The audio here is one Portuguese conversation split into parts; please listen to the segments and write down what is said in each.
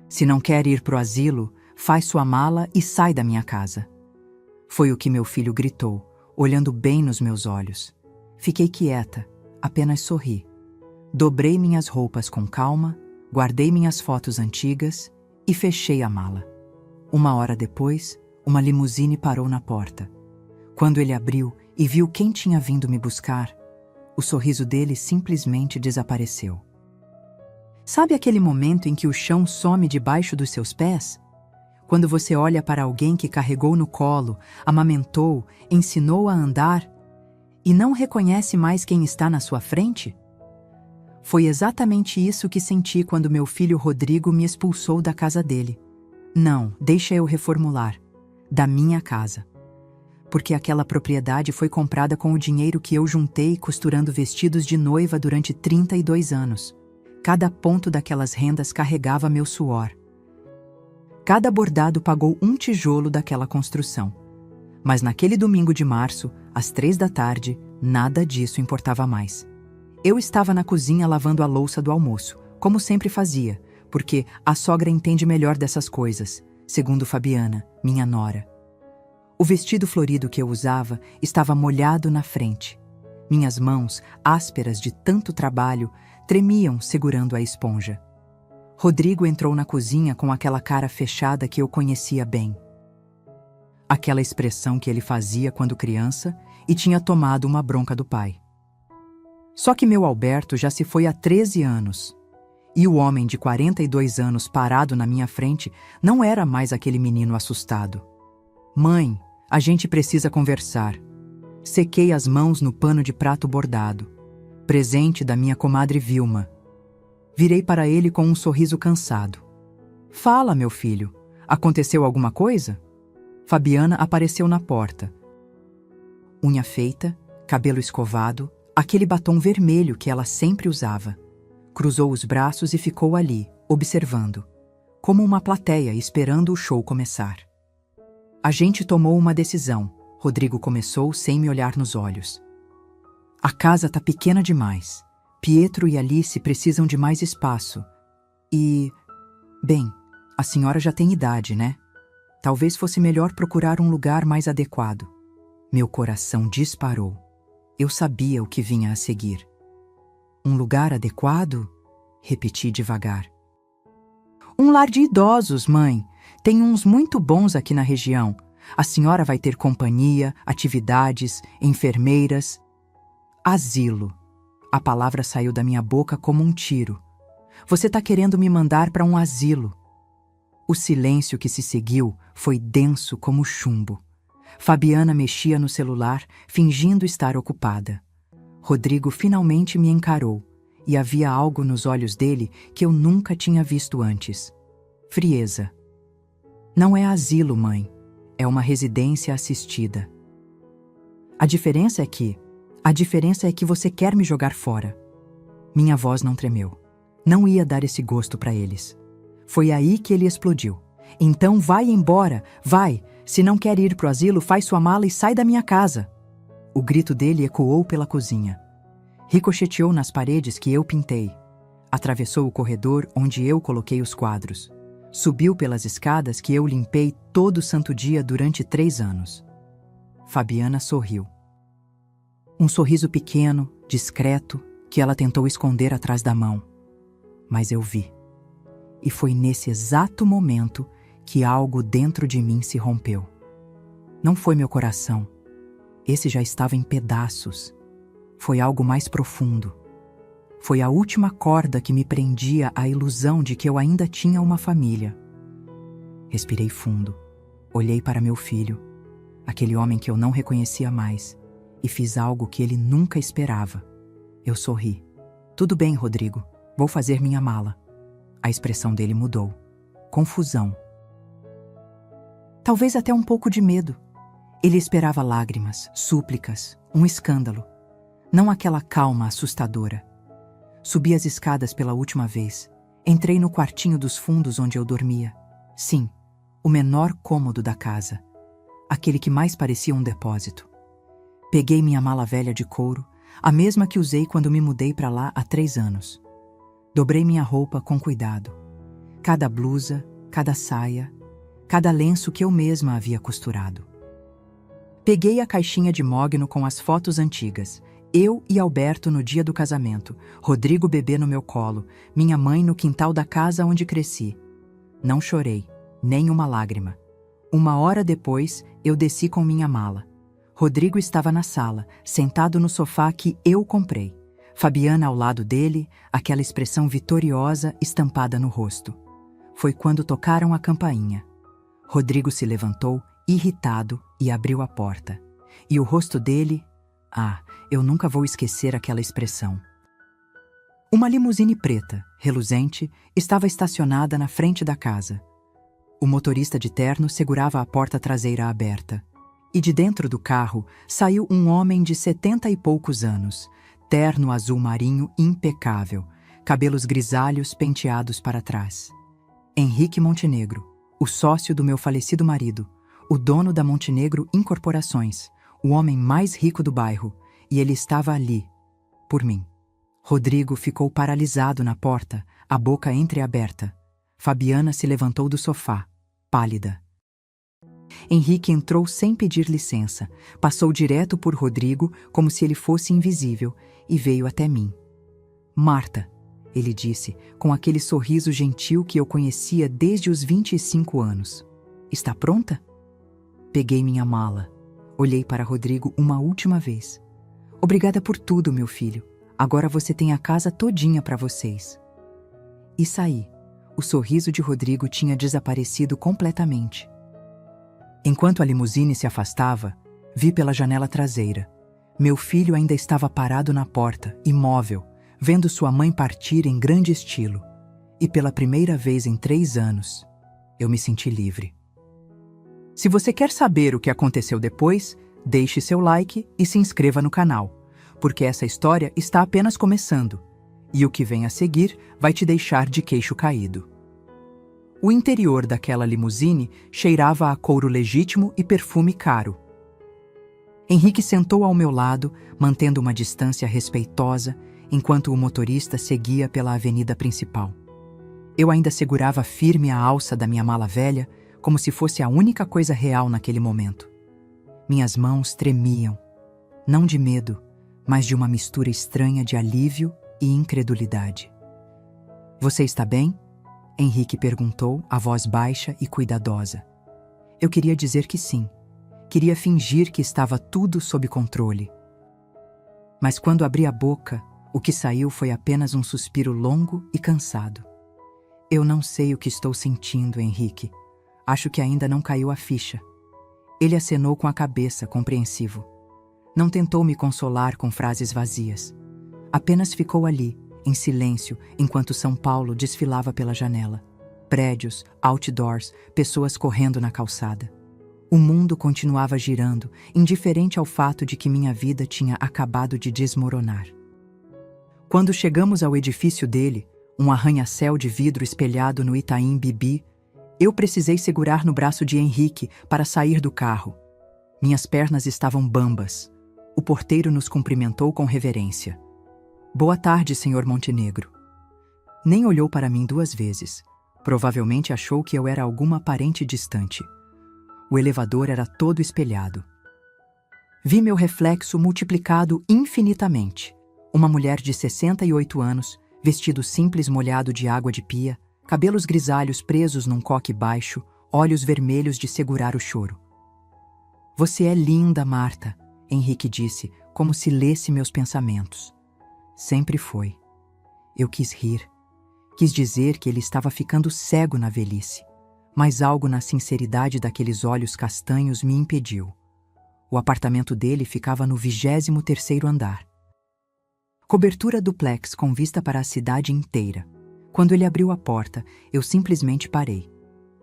Se não quer ir pro asilo, faz sua mala e sai da minha casa. Foi o que meu filho gritou, olhando bem nos meus olhos. Fiquei quieta, apenas sorri. Dobrei minhas roupas com calma, guardei minhas fotos antigas e fechei a mala. 1 hora depois, uma limusine parou na porta. Quando ele abriu e viu quem tinha vindo me buscar, o sorriso dele simplesmente desapareceu. Sabe aquele momento em que o chão some debaixo dos seus pés? Quando você olha para alguém que carregou no colo, amamentou, ensinou a andar e não reconhece mais quem está na sua frente? Foi exatamente isso que senti quando meu filho Rodrigo me expulsou da casa dele. Não, deixa eu reformular. Da minha casa. Porque aquela propriedade foi comprada com o dinheiro que eu juntei costurando vestidos de noiva durante 32 anos. Cada ponto daquelas rendas carregava meu suor. Cada bordado pagou um tijolo daquela construção. Mas naquele domingo de março, às 3 da tarde, nada disso importava mais. Eu estava na cozinha lavando a louça do almoço, como sempre fazia, porque a sogra entende melhor dessas coisas, segundo Fabiana, minha nora. O vestido florido que eu usava estava molhado na frente. Minhas mãos, ásperas de tanto trabalho, tremiam segurando a esponja. Rodrigo entrou na cozinha com aquela cara fechada que eu conhecia bem. Aquela expressão que ele fazia quando criança e tinha tomado uma bronca do pai. Só que meu Alberto já se foi há 13 anos. E o homem de 42 anos parado na minha frente não era mais aquele menino assustado. Mãe, a gente precisa conversar. Sequei as mãos no pano de prato bordado. Presente da minha comadre Vilma. Virei para ele com um sorriso cansado. Fala, meu filho. Aconteceu alguma coisa? Fabiana apareceu na porta. Unha feita, cabelo escovado, aquele batom vermelho que ela sempre usava. Cruzou os braços e ficou ali, observando, como uma plateia esperando o show começar. A gente tomou uma decisão, Rodrigo começou sem me olhar nos olhos. A casa tá pequena demais. Pietro e Alice precisam de mais espaço. E... bem, a senhora já tem idade, né? Talvez fosse melhor procurar um lugar mais adequado. Meu coração disparou. Eu sabia o que vinha a seguir. Um lugar adequado? Repeti devagar. Um lar de idosos, mãe. Tem uns muito bons aqui na região. A senhora vai ter companhia, atividades, enfermeiras. Asilo. A palavra saiu da minha boca como um tiro. Você está querendo me mandar para um asilo. O silêncio que se seguiu foi denso como chumbo. Fabiana mexia no celular, fingindo estar ocupada. Rodrigo finalmente me encarou, e havia algo nos olhos dele que eu nunca tinha visto antes. Frieza. Não é asilo, mãe. É uma residência assistida. A diferença é que você quer me jogar fora. Minha voz não tremeu. Não ia dar esse gosto para eles. Foi aí que ele explodiu. Então vai embora, vai! Se não quer ir pro asilo, faz sua mala e sai da minha casa. O grito dele ecoou pela cozinha. Ricocheteou nas paredes que eu pintei. Atravessou o corredor onde eu coloquei os quadros. Subiu pelas escadas que eu limpei todo santo dia durante 3 anos. Fabiana sorriu. Um sorriso pequeno, discreto, que ela tentou esconder atrás da mão. Mas eu vi. E foi nesse exato momento que algo dentro de mim se rompeu. Não foi meu coração. Esse já estava em pedaços. Foi algo mais profundo. Foi a última corda que me prendia à ilusão de que eu ainda tinha uma família. Respirei fundo. Olhei para meu filho, aquele homem que eu não reconhecia mais, e fiz algo que ele nunca esperava. Eu sorri. Tudo bem, Rodrigo. Vou fazer minha mala. A expressão dele mudou. Confusão. Talvez até um pouco de medo. Ele esperava lágrimas, súplicas, um escândalo. Não aquela calma assustadora. Subi as escadas pela última vez. Entrei no quartinho dos fundos onde eu dormia. Sim, o menor cômodo da casa. Aquele que mais parecia um depósito. Peguei minha mala velha de couro, a mesma que usei quando me mudei para lá há 3 anos. Dobrei minha roupa com cuidado. Cada blusa, cada saia, cada lenço que eu mesma havia costurado. Peguei a caixinha de mogno com as fotos antigas. Eu e Alberto no dia do casamento, Rodrigo bebê no meu colo, minha mãe no quintal da casa onde cresci. Não chorei, nem uma lágrima. 1 hora depois, eu desci com minha mala. Rodrigo estava na sala, sentado no sofá que eu comprei. Fabiana ao lado dele, aquela expressão vitoriosa estampada no rosto. Foi quando tocaram a campainha. Rodrigo se levantou, irritado, e abriu a porta. E o rosto dele... eu nunca vou esquecer aquela expressão. Uma limusine preta, reluzente, estava estacionada na frente da casa. O motorista de terno segurava a porta traseira aberta. E de dentro do carro saiu um homem de 70 e poucos anos, terno azul marinho impecável, cabelos grisalhos penteados para trás. Henrique Montenegro, o sócio do meu falecido marido, o dono da Montenegro Incorporações, o homem mais rico do bairro, e ele estava ali, por mim. Rodrigo ficou paralisado na porta, a boca entreaberta. Fabiana se levantou do sofá, pálida. Henrique entrou sem pedir licença, passou direto por Rodrigo como se ele fosse invisível e veio até mim. Marta, ele disse, com aquele sorriso gentil que eu conhecia desde os 25 anos. Está pronta? Peguei minha mala. Olhei para Rodrigo uma última vez. Obrigada por tudo, meu filho. Agora você tem a casa todinha para vocês. E saí. O sorriso de Rodrigo tinha desaparecido completamente. Enquanto a limusine se afastava, vi pela janela traseira. Meu filho ainda estava parado na porta, imóvel, vendo sua mãe partir em grande estilo. E pela primeira vez em 3 anos, eu me senti livre. Se você quer saber o que aconteceu depois, deixe seu like e se inscreva no canal, porque essa história está apenas começando, e o que vem a seguir vai te deixar de queixo caído. O interior daquela limusine cheirava a couro legítimo e perfume caro. Henrique sentou ao meu lado, mantendo uma distância respeitosa, enquanto o motorista seguia pela avenida principal. Eu ainda segurava firme a alça da minha mala velha, como se fosse a única coisa real naquele momento. Minhas mãos tremiam, não de medo, mas de uma mistura estranha de alívio e incredulidade. Você está bem? Henrique perguntou, a voz baixa e cuidadosa. Eu queria dizer que sim. Queria fingir que estava tudo sob controle. Mas quando abri a boca, o que saiu foi apenas um suspiro longo e cansado. Eu não sei o que estou sentindo, Henrique. Acho que ainda não caiu a ficha. Ele acenou com a cabeça, compreensivo. Não tentou me consolar com frases vazias. Apenas ficou ali, em silêncio, enquanto São Paulo desfilava pela janela. Prédios, outdoors, pessoas correndo na calçada. O mundo continuava girando, indiferente ao fato de que minha vida tinha acabado de desmoronar. Quando chegamos ao edifício dele, um arranha-céu de vidro espelhado no Itaim Bibi, eu precisei segurar no braço de Henrique para sair do carro. Minhas pernas estavam bambas. O porteiro nos cumprimentou com reverência. Boa tarde, senhor Montenegro. Nem olhou para mim 2 vezes. Provavelmente achou que eu era alguma parente distante. O elevador era todo espelhado. Vi meu reflexo multiplicado infinitamente. Uma mulher de 68 anos, vestido simples molhado de água de pia, cabelos grisalhos presos num coque baixo, olhos vermelhos de segurar o choro. Você é linda, Marta, Henrique disse, como se lesse meus pensamentos. Sempre foi. Eu quis rir. Quis dizer que ele estava ficando cego na velhice, mas algo na sinceridade daqueles olhos castanhos me impediu. O apartamento dele ficava no 23º andar. Cobertura duplex com vista para a cidade inteira. Quando ele abriu a porta, eu simplesmente parei.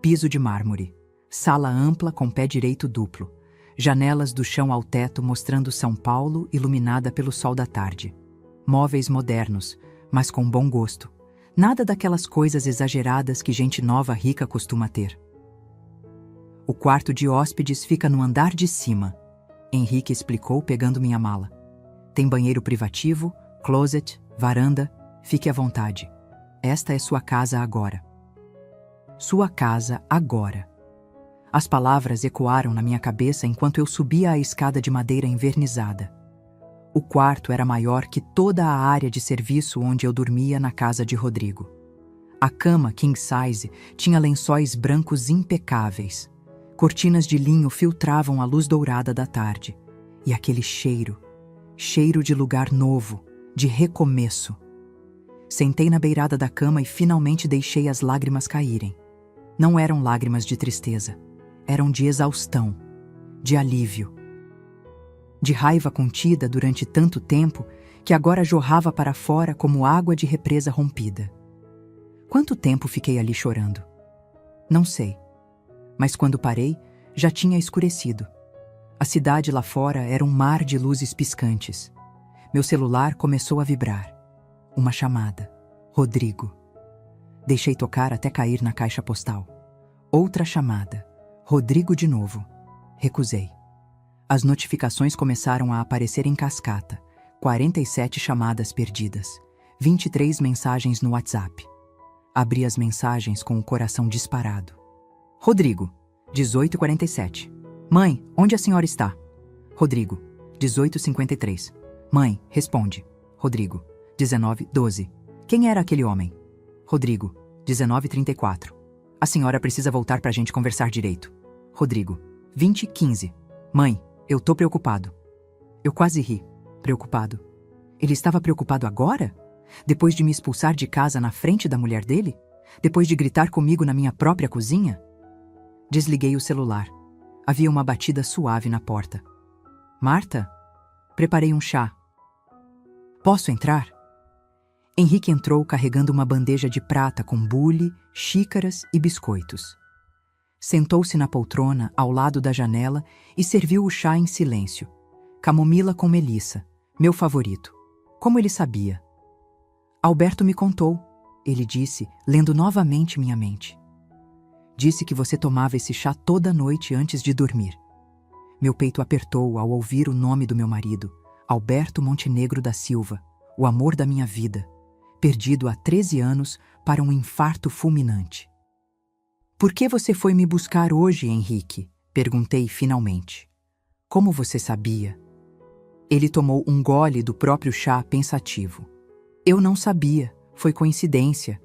Piso de mármore. Sala ampla com pé direito duplo. Janelas do chão ao teto mostrando São Paulo iluminada pelo sol da tarde. Móveis modernos, mas com bom gosto. Nada daquelas coisas exageradas que gente nova rica costuma ter. O quarto de hóspedes fica no andar de cima, Henrique explicou pegando minha mala. Tem banheiro privativo, closet, varanda, fique à vontade. Esta é sua casa agora. Sua casa agora. As palavras ecoaram na minha cabeça enquanto eu subia a escada de madeira envernizada. O quarto era maior que toda a área de serviço onde eu dormia na casa de Rodrigo. A cama king size tinha lençóis brancos impecáveis. Cortinas de linho filtravam a luz dourada da tarde. E aquele cheiro de lugar novo, de recomeço. Sentei na beirada da cama e finalmente deixei as lágrimas caírem. Não eram lágrimas de tristeza, eram de exaustão, de alívio. De raiva contida durante tanto tempo que agora jorrava para fora como água de represa rompida. Quanto tempo fiquei ali chorando? Não sei. Mas quando parei, já tinha escurecido. A cidade lá fora era um mar de luzes piscantes. Meu celular começou a vibrar. Uma chamada. Rodrigo. Deixei tocar até cair na caixa postal. Outra chamada. Rodrigo de novo. Recusei. As notificações começaram a aparecer em cascata. 47 chamadas perdidas. 23 mensagens no WhatsApp. Abri as mensagens com o coração disparado. Rodrigo, 18h47. Mãe, onde a senhora está? Rodrigo, 18h53. Mãe, responde. Rodrigo, 19h12. Quem era aquele homem? Rodrigo, 19h34. A senhora precisa voltar pra gente conversar direito. Rodrigo, 20h15. Mãe, eu tô preocupado. Eu quase ri. Preocupado. Ele estava preocupado agora? Depois de me expulsar de casa na frente da mulher dele? Depois de gritar comigo na minha própria cozinha? Desliguei o celular. Havia uma batida suave na porta. Marta? Preparei um chá. Posso entrar? Henrique entrou carregando uma bandeja de prata com bule, xícaras e biscoitos. Sentou-se na poltrona ao lado da janela e serviu o chá em silêncio. Camomila com melissa, meu favorito. Como ele sabia? Alberto me contou, ele disse, lendo novamente minha mente. Disse que você tomava esse chá toda noite antes de dormir. Meu peito apertou ao ouvir o nome do meu marido, Alberto Montenegro da Silva, o amor da minha vida, perdido há 13 anos para um infarto fulminante. Por que você foi me buscar hoje, Henrique? Perguntei finalmente. Como você sabia? Ele tomou um gole do próprio chá pensativo. Eu não sabia, foi coincidência.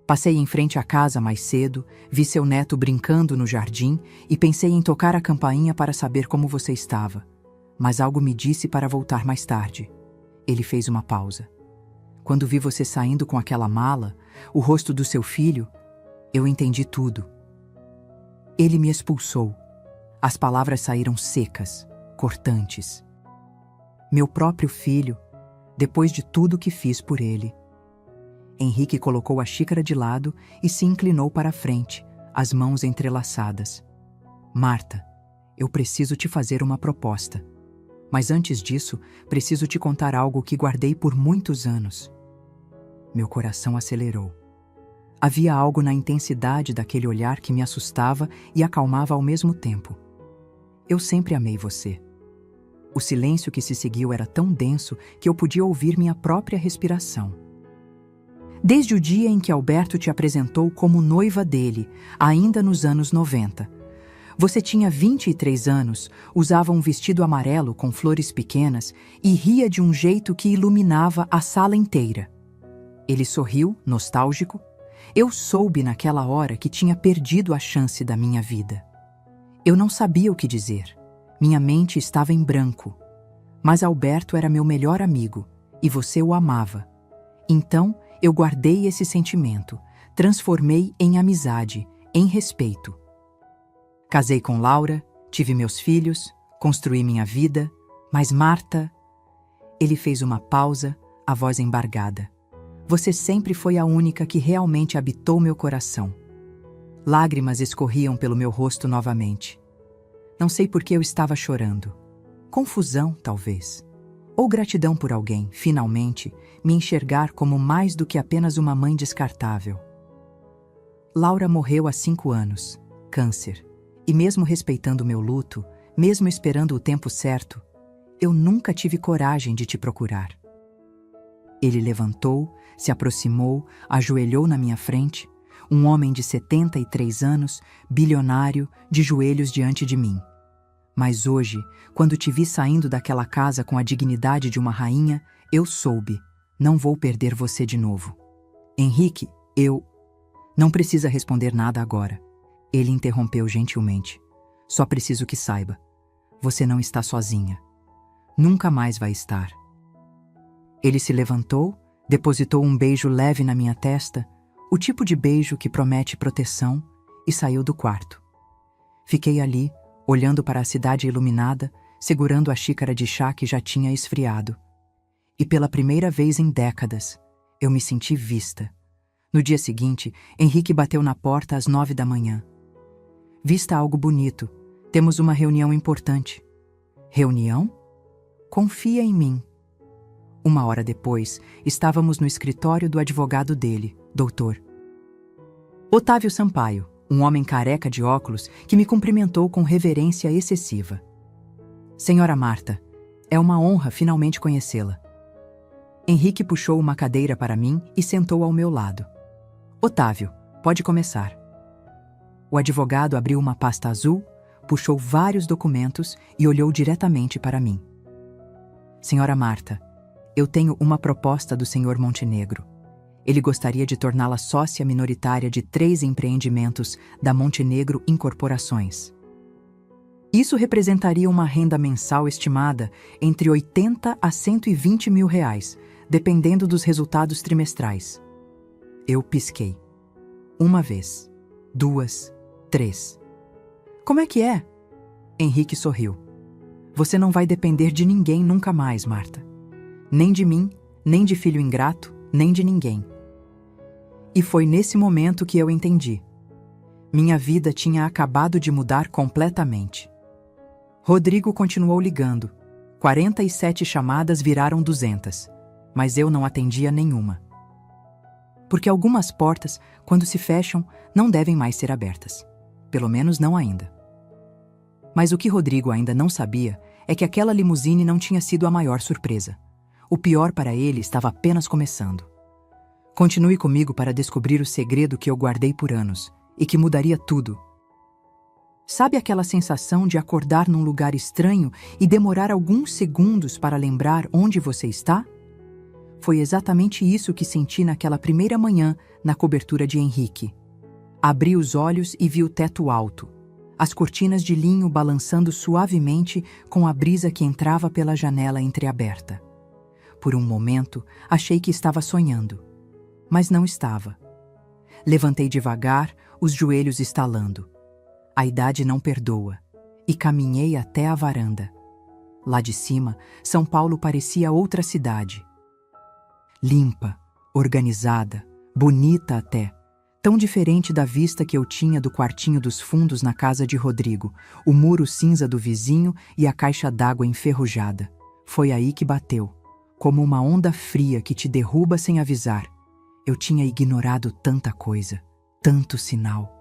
Passei em frente à casa mais cedo, vi seu neto brincando no jardim e pensei em tocar a campainha para saber como você estava. Mas algo me disse para voltar mais tarde. Ele fez uma pausa. Quando vi você saindo com aquela mala, o rosto do seu filho, eu entendi tudo. Ele me expulsou. As palavras saíram secas, cortantes. Meu próprio filho, depois de tudo que fiz por ele. Henrique colocou a xícara de lado e se inclinou para a frente, as mãos entrelaçadas. Marta, eu preciso te fazer uma proposta. Mas antes disso, preciso te contar algo que guardei por muitos anos. Meu coração acelerou. Havia algo na intensidade daquele olhar que me assustava e acalmava ao mesmo tempo. Eu sempre amei você. O silêncio que se seguiu era tão denso que eu podia ouvir minha própria respiração. Desde o dia em que Alberto te apresentou como noiva dele, ainda nos anos 90. Você tinha 23 anos, usava um vestido amarelo com flores pequenas e ria de um jeito que iluminava a sala inteira. Ele sorriu, nostálgico. Eu soube naquela hora que tinha perdido a chance da minha vida. Eu não sabia o que dizer. Minha mente estava em branco. Mas Alberto era meu melhor amigo e você o amava. Então, eu guardei esse sentimento, transformei em amizade, em respeito. Casei com Laura, tive meus filhos, construí minha vida, mas Marta... Ele fez uma pausa, a voz embargada. Você sempre foi a única que realmente habitou meu coração. Lágrimas escorriam pelo meu rosto novamente. Não sei por que eu estava chorando. Confusão, talvez. Ou gratidão por alguém, finalmente, me enxergar como mais do que apenas uma mãe descartável. Laura morreu há 5 anos, câncer. E mesmo respeitando meu luto, mesmo esperando o tempo certo, eu nunca tive coragem de te procurar. Ele levantou, se aproximou, ajoelhou na minha frente, um homem de 73 anos, bilionário, de joelhos diante de mim. Mas hoje, quando te vi saindo daquela casa com a dignidade de uma rainha, eu soube, não vou perder você de novo. Henrique, eu... Não precisa responder nada agora. Ele interrompeu gentilmente. Só preciso que saiba. Você não está sozinha. Nunca mais vai estar. Ele se levantou, depositou um beijo leve na minha testa, o tipo de beijo que promete proteção, e saiu do quarto. Fiquei ali, olhando para a cidade iluminada, segurando a xícara de chá que já tinha esfriado. E pela primeira vez em décadas, eu me senti vista. No dia seguinte, Henrique bateu na porta às 9 da manhã. Vista algo bonito. Temos uma reunião importante. Reunião? Confia em mim. 1 hora depois, estávamos no escritório do advogado dele, Dr. Otávio Sampaio, um homem careca de óculos que me cumprimentou com reverência excessiva. Senhora Marta, é uma honra finalmente conhecê-la. Henrique puxou uma cadeira para mim e sentou ao meu lado. Otávio, pode começar. O advogado abriu uma pasta azul, puxou vários documentos e olhou diretamente para mim. Senhora Marta, eu tenho uma proposta do Sr. Montenegro. Ele gostaria de torná-la sócia minoritária de 3 empreendimentos da Montenegro Incorporações. Isso representaria uma renda mensal estimada entre 80 a 120 mil reais, dependendo dos resultados trimestrais. Eu pisquei. 1 vez, 2, 3. Como é que é? Henrique sorriu. Você não vai depender de ninguém nunca mais, Marta. Nem de mim, nem de filho ingrato, nem de ninguém. E foi nesse momento que eu entendi. Minha vida tinha acabado de mudar completamente. Rodrigo continuou ligando. 47 chamadas viraram 200, mas eu não atendia nenhuma. Porque algumas portas, quando se fecham, não devem mais ser abertas. Pelo menos não ainda. Mas o que Rodrigo ainda não sabia é que aquela limusine não tinha sido a maior surpresa. O pior para ele estava apenas começando. Continue comigo para descobrir o segredo que eu guardei por anos e que mudaria tudo. Sabe aquela sensação de acordar num lugar estranho e demorar alguns segundos para lembrar onde você está? Foi exatamente isso que senti naquela primeira manhã na cobertura de Henrique. Abri os olhos e vi o teto alto, as cortinas de linho balançando suavemente com a brisa que entrava pela janela entreaberta. Por um momento, achei que estava sonhando, mas não estava. Levantei devagar, os joelhos estalando. A idade não perdoa, e caminhei até a varanda. Lá de cima, São Paulo parecia outra cidade. Limpa, organizada, bonita até, tão diferente da vista que eu tinha do quartinho dos fundos na casa de Rodrigo, o muro cinza do vizinho e a caixa d'água enferrujada. Foi aí que bateu, como uma onda fria que te derruba sem avisar. Eu tinha ignorado tanta coisa, tanto sinal,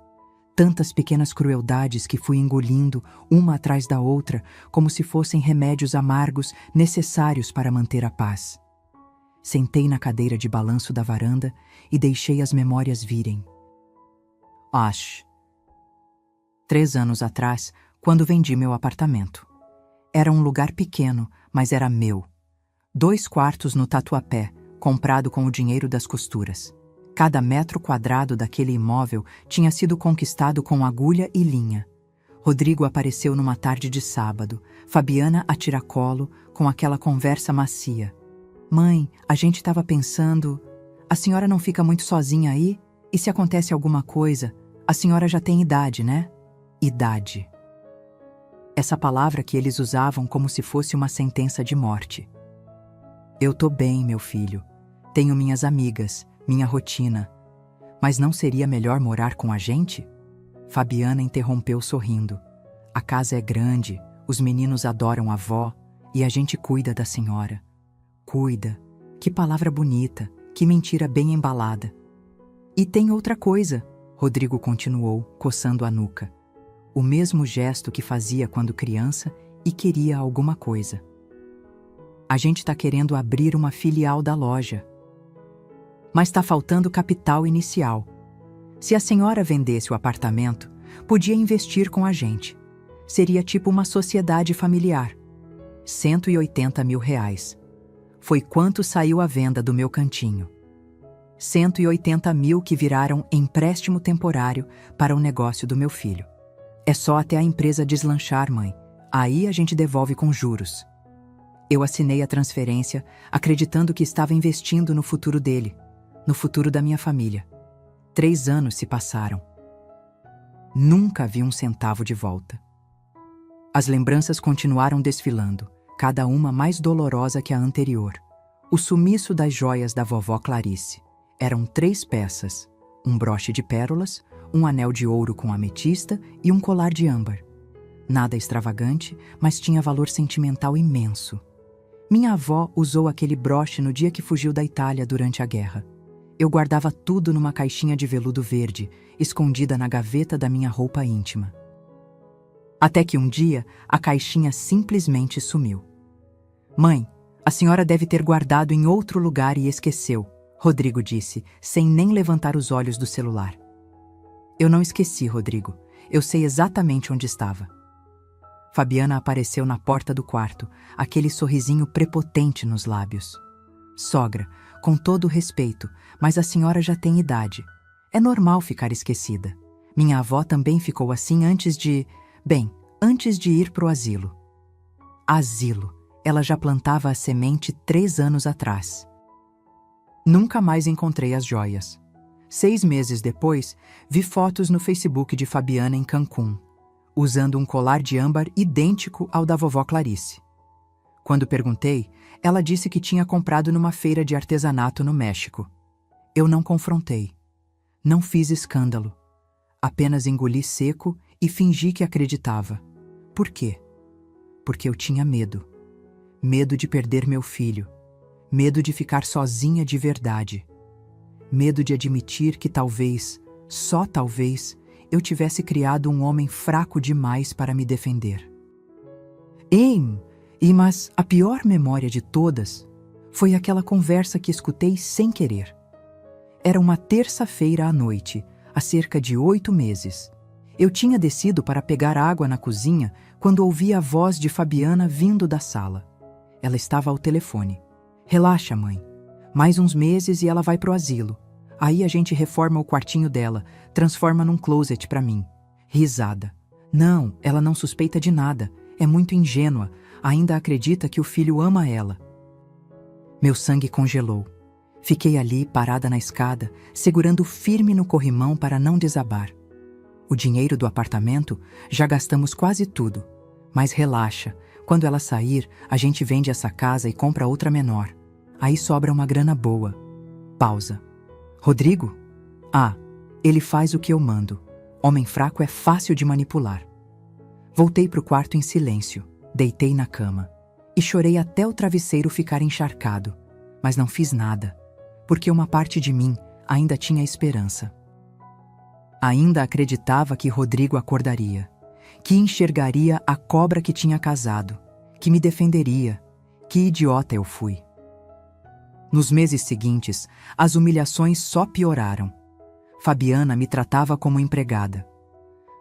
tantas pequenas crueldades que fui engolindo uma atrás da outra, como se fossem remédios amargos necessários para manter a paz. Sentei na cadeira de balanço da varanda e deixei as memórias virem. 3 anos atrás, quando vendi meu apartamento. Era um lugar pequeno, mas era meu. 2 quartos no Tatuapé, comprado com o dinheiro das costuras. Cada metro quadrado daquele imóvel tinha sido conquistado com agulha e linha. Rodrigo apareceu numa tarde de sábado, Fabiana a tiracolo, com aquela conversa macia. Mãe, a gente estava pensando... A senhora não fica muito sozinha aí? E se acontece alguma coisa? A senhora já tem idade, né? Idade. Essa palavra que eles usavam como se fosse uma sentença de morte. Eu tô bem, meu filho. Tenho minhas amigas, minha rotina. Mas não seria melhor morar com a gente? Fabiana interrompeu sorrindo. A casa é grande, os meninos adoram a avó e a gente cuida da senhora. Cuida. Que palavra bonita, que mentira bem embalada. E tem outra coisa, Rodrigo continuou, coçando a nuca. O mesmo gesto que fazia quando criança e queria alguma coisa. A gente está querendo abrir uma filial da loja. Mas está faltando capital inicial. Se a senhora vendesse o apartamento, podia investir com a gente. Seria tipo uma sociedade familiar. 180 mil reais. Foi quanto saiu a venda do meu cantinho. 180 mil que viraram empréstimo temporário para o negócio do meu filho. É só até a empresa deslanchar, mãe. Aí a gente devolve com juros. Eu assinei a transferência, acreditando que estava investindo no futuro dele, no futuro da minha família. 3 anos se passaram. Nunca vi um centavo de volta. As lembranças continuaram desfilando, cada uma mais dolorosa que a anterior. O sumiço das joias da vovó Clarice. Eram 3 peças, um broche de pérolas, um anel de ouro com ametista e um colar de âmbar. Nada extravagante, mas tinha valor sentimental imenso. Minha avó usou aquele broche no dia que fugiu da Itália durante a guerra. Eu guardava tudo numa caixinha de veludo verde, escondida na gaveta da minha roupa íntima. Até que um dia, a caixinha simplesmente sumiu. Mãe, a senhora deve ter guardado em outro lugar e esqueceu, Rodrigo disse, sem nem levantar os olhos do celular. Eu não esqueci, Rodrigo. Eu sei exatamente onde estava. Fabiana apareceu na porta do quarto, aquele sorrisinho prepotente nos lábios. Sogra, com todo o respeito, mas a senhora já tem idade. É normal ficar esquecida. Minha avó também ficou assim antes de ir pro asilo. Asilo. Ela já plantava a semente 3 anos atrás. Nunca mais encontrei as joias. 6 meses depois, vi fotos no Facebook de Fabiana em Cancún, usando um colar de âmbar idêntico ao da vovó Clarice. Quando perguntei, ela disse que tinha comprado numa feira de artesanato no México. Eu não confrontei. Não fiz escândalo. Apenas engoli seco e fingi que acreditava. Por quê? Porque eu tinha medo. Medo de perder meu filho. Medo de ficar sozinha de verdade. Medo de admitir que talvez, só talvez, eu tivesse criado um homem fraco demais para me defender. Mas a pior memória de todas foi aquela conversa que escutei sem querer. Era uma terça-feira à noite, há cerca de 8 meses. Eu tinha descido para pegar água na cozinha quando ouvi a voz de Fabiana vindo da sala. Ela estava ao telefone. Relaxa, mãe. Mais uns meses e ela vai pro asilo. Aí a gente reforma o quartinho dela, transforma num closet para mim. Risada. Não, ela não suspeita de nada. É muito ingênua. Ainda acredita que o filho ama ela. Meu sangue congelou. Fiquei ali, parada na escada, segurando firme no corrimão para não desabar. O dinheiro do apartamento, já gastamos quase tudo. Mas relaxa, quando ela sair, a gente vende essa casa e compra outra menor. Aí sobra uma grana boa. Pausa. Rodrigo? Ah, ele faz o que eu mando. Homem fraco é fácil de manipular. Voltei pro quarto em silêncio, deitei na cama e chorei até o travesseiro ficar encharcado. Mas não fiz nada, porque uma parte de mim ainda tinha esperança. Ainda acreditava que Rodrigo acordaria, que enxergaria a cobra que tinha casado, que me defenderia. Que idiota eu fui. Nos meses seguintes, as humilhações só pioraram. Fabiana me tratava como empregada.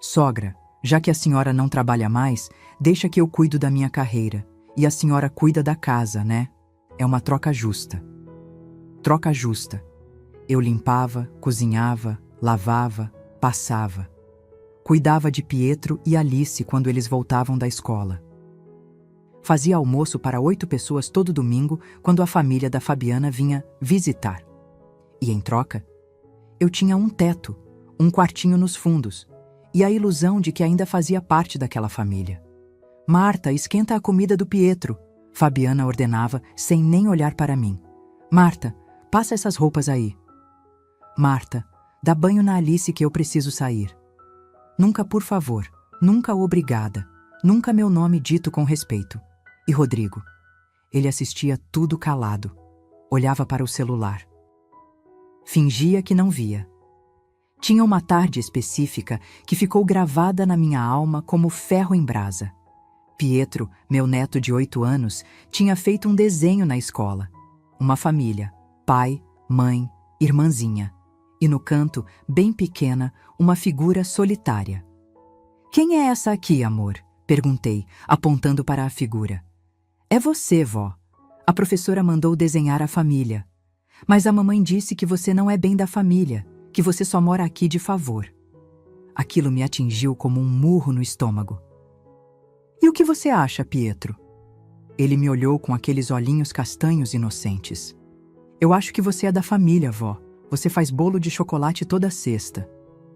Sogra, já que a senhora não trabalha mais, deixa que eu cuido da minha carreira, e a senhora cuida da casa, né? É uma troca justa. Troca justa. Eu limpava, cozinhava, lavava, passava. Cuidava de Pietro e Alice quando eles voltavam da escola. Fazia almoço para 8 pessoas todo domingo quando a família da Fabiana vinha visitar. E em troca, eu tinha um teto, um quartinho nos fundos, e a ilusão de que ainda fazia parte daquela família. Marta, esquenta a comida do Pietro, Fabiana ordenava sem nem olhar para mim. Marta, passa essas roupas aí. Marta, dá banho na Alice que eu preciso sair. Nunca por favor, nunca obrigada, nunca meu nome dito com respeito. E Rodrigo? Ele assistia tudo calado, olhava para o celular. Fingia que não via. Tinha uma tarde específica que ficou gravada na minha alma como ferro em brasa. Pietro, meu neto de 8 anos, tinha feito um desenho na escola. Uma família, pai, mãe, irmãzinha. e no canto, bem pequena, uma figura solitária. "Quem é essa aqui, amor?" perguntei, apontando para a figura. "É você, vó. A professora mandou desenhar a família. Mas a mamãe disse que você não é bem da família, que você só mora aqui de favor." Aquilo me atingiu como um murro no estômago. "E o que você acha, Pietro?" Ele me olhou com aqueles olhinhos castanhos inocentes. "Eu acho que você é da família, vó. Você faz bolo de chocolate toda sexta."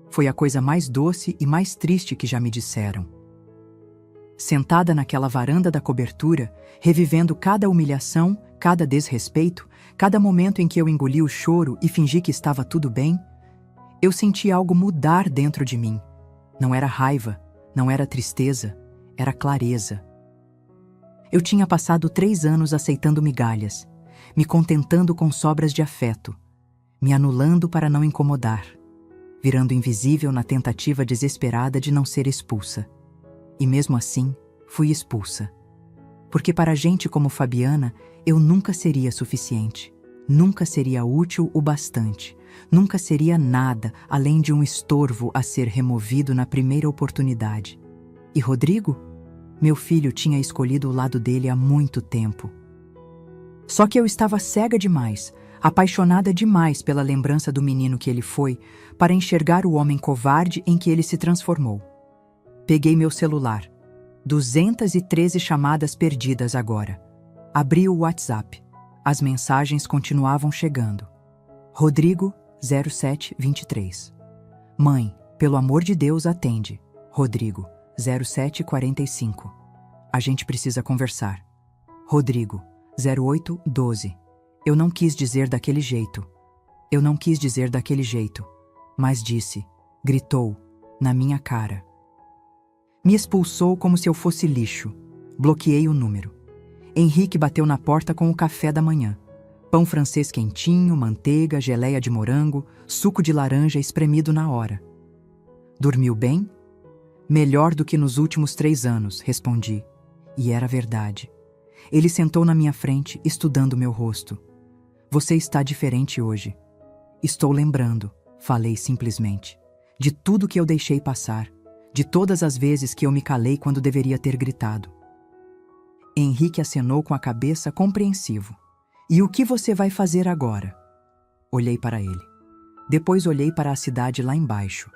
Foi a coisa mais doce e mais triste que já me disseram. Sentada naquela varanda da cobertura, revivendo cada humilhação, cada desrespeito, cada momento em que eu engoli o choro e fingi que estava tudo bem, eu senti algo mudar dentro de mim. Não era raiva, não era tristeza, era clareza. Eu tinha passado 3 anos aceitando migalhas, me contentando com sobras de afeto, me anulando para não incomodar, virando invisível na tentativa desesperada de não ser expulsa. E mesmo assim, fui expulsa. Porque para gente como Fabiana, eu nunca seria suficiente, nunca seria útil o bastante, nunca seria nada além de um estorvo a ser removido na primeira oportunidade. E Rodrigo? Meu filho tinha escolhido o lado dele há muito tempo. Só que eu estava cega demais, apaixonada demais pela lembrança do menino que ele foi, para enxergar o homem covarde em que ele se transformou. Peguei meu celular. 213 chamadas perdidas agora. Abri o WhatsApp. As mensagens continuavam chegando. Rodrigo, 0723. Mãe, pelo amor de Deus, atende. Rodrigo, 0745. A gente precisa conversar. Rodrigo, 0812. Eu não quis dizer daquele jeito. Eu não quis dizer daquele jeito. Mas disse, gritou, na minha cara. Me expulsou como se eu fosse lixo. Bloqueei o número. Henrique bateu na porta com o café da manhã. Pão francês quentinho, manteiga, geleia de morango, suco de laranja espremido na hora. Dormiu bem? Melhor do que nos últimos 3 anos, respondi. E era verdade. Ele sentou na minha frente, estudando meu rosto. Você está diferente hoje. Estou lembrando, falei simplesmente, de tudo que eu deixei passar, de todas as vezes que eu me calei quando deveria ter gritado. Henrique acenou com a cabeça compreensivo. E o que você vai fazer agora? Olhei para ele. Depois olhei para a cidade lá embaixo,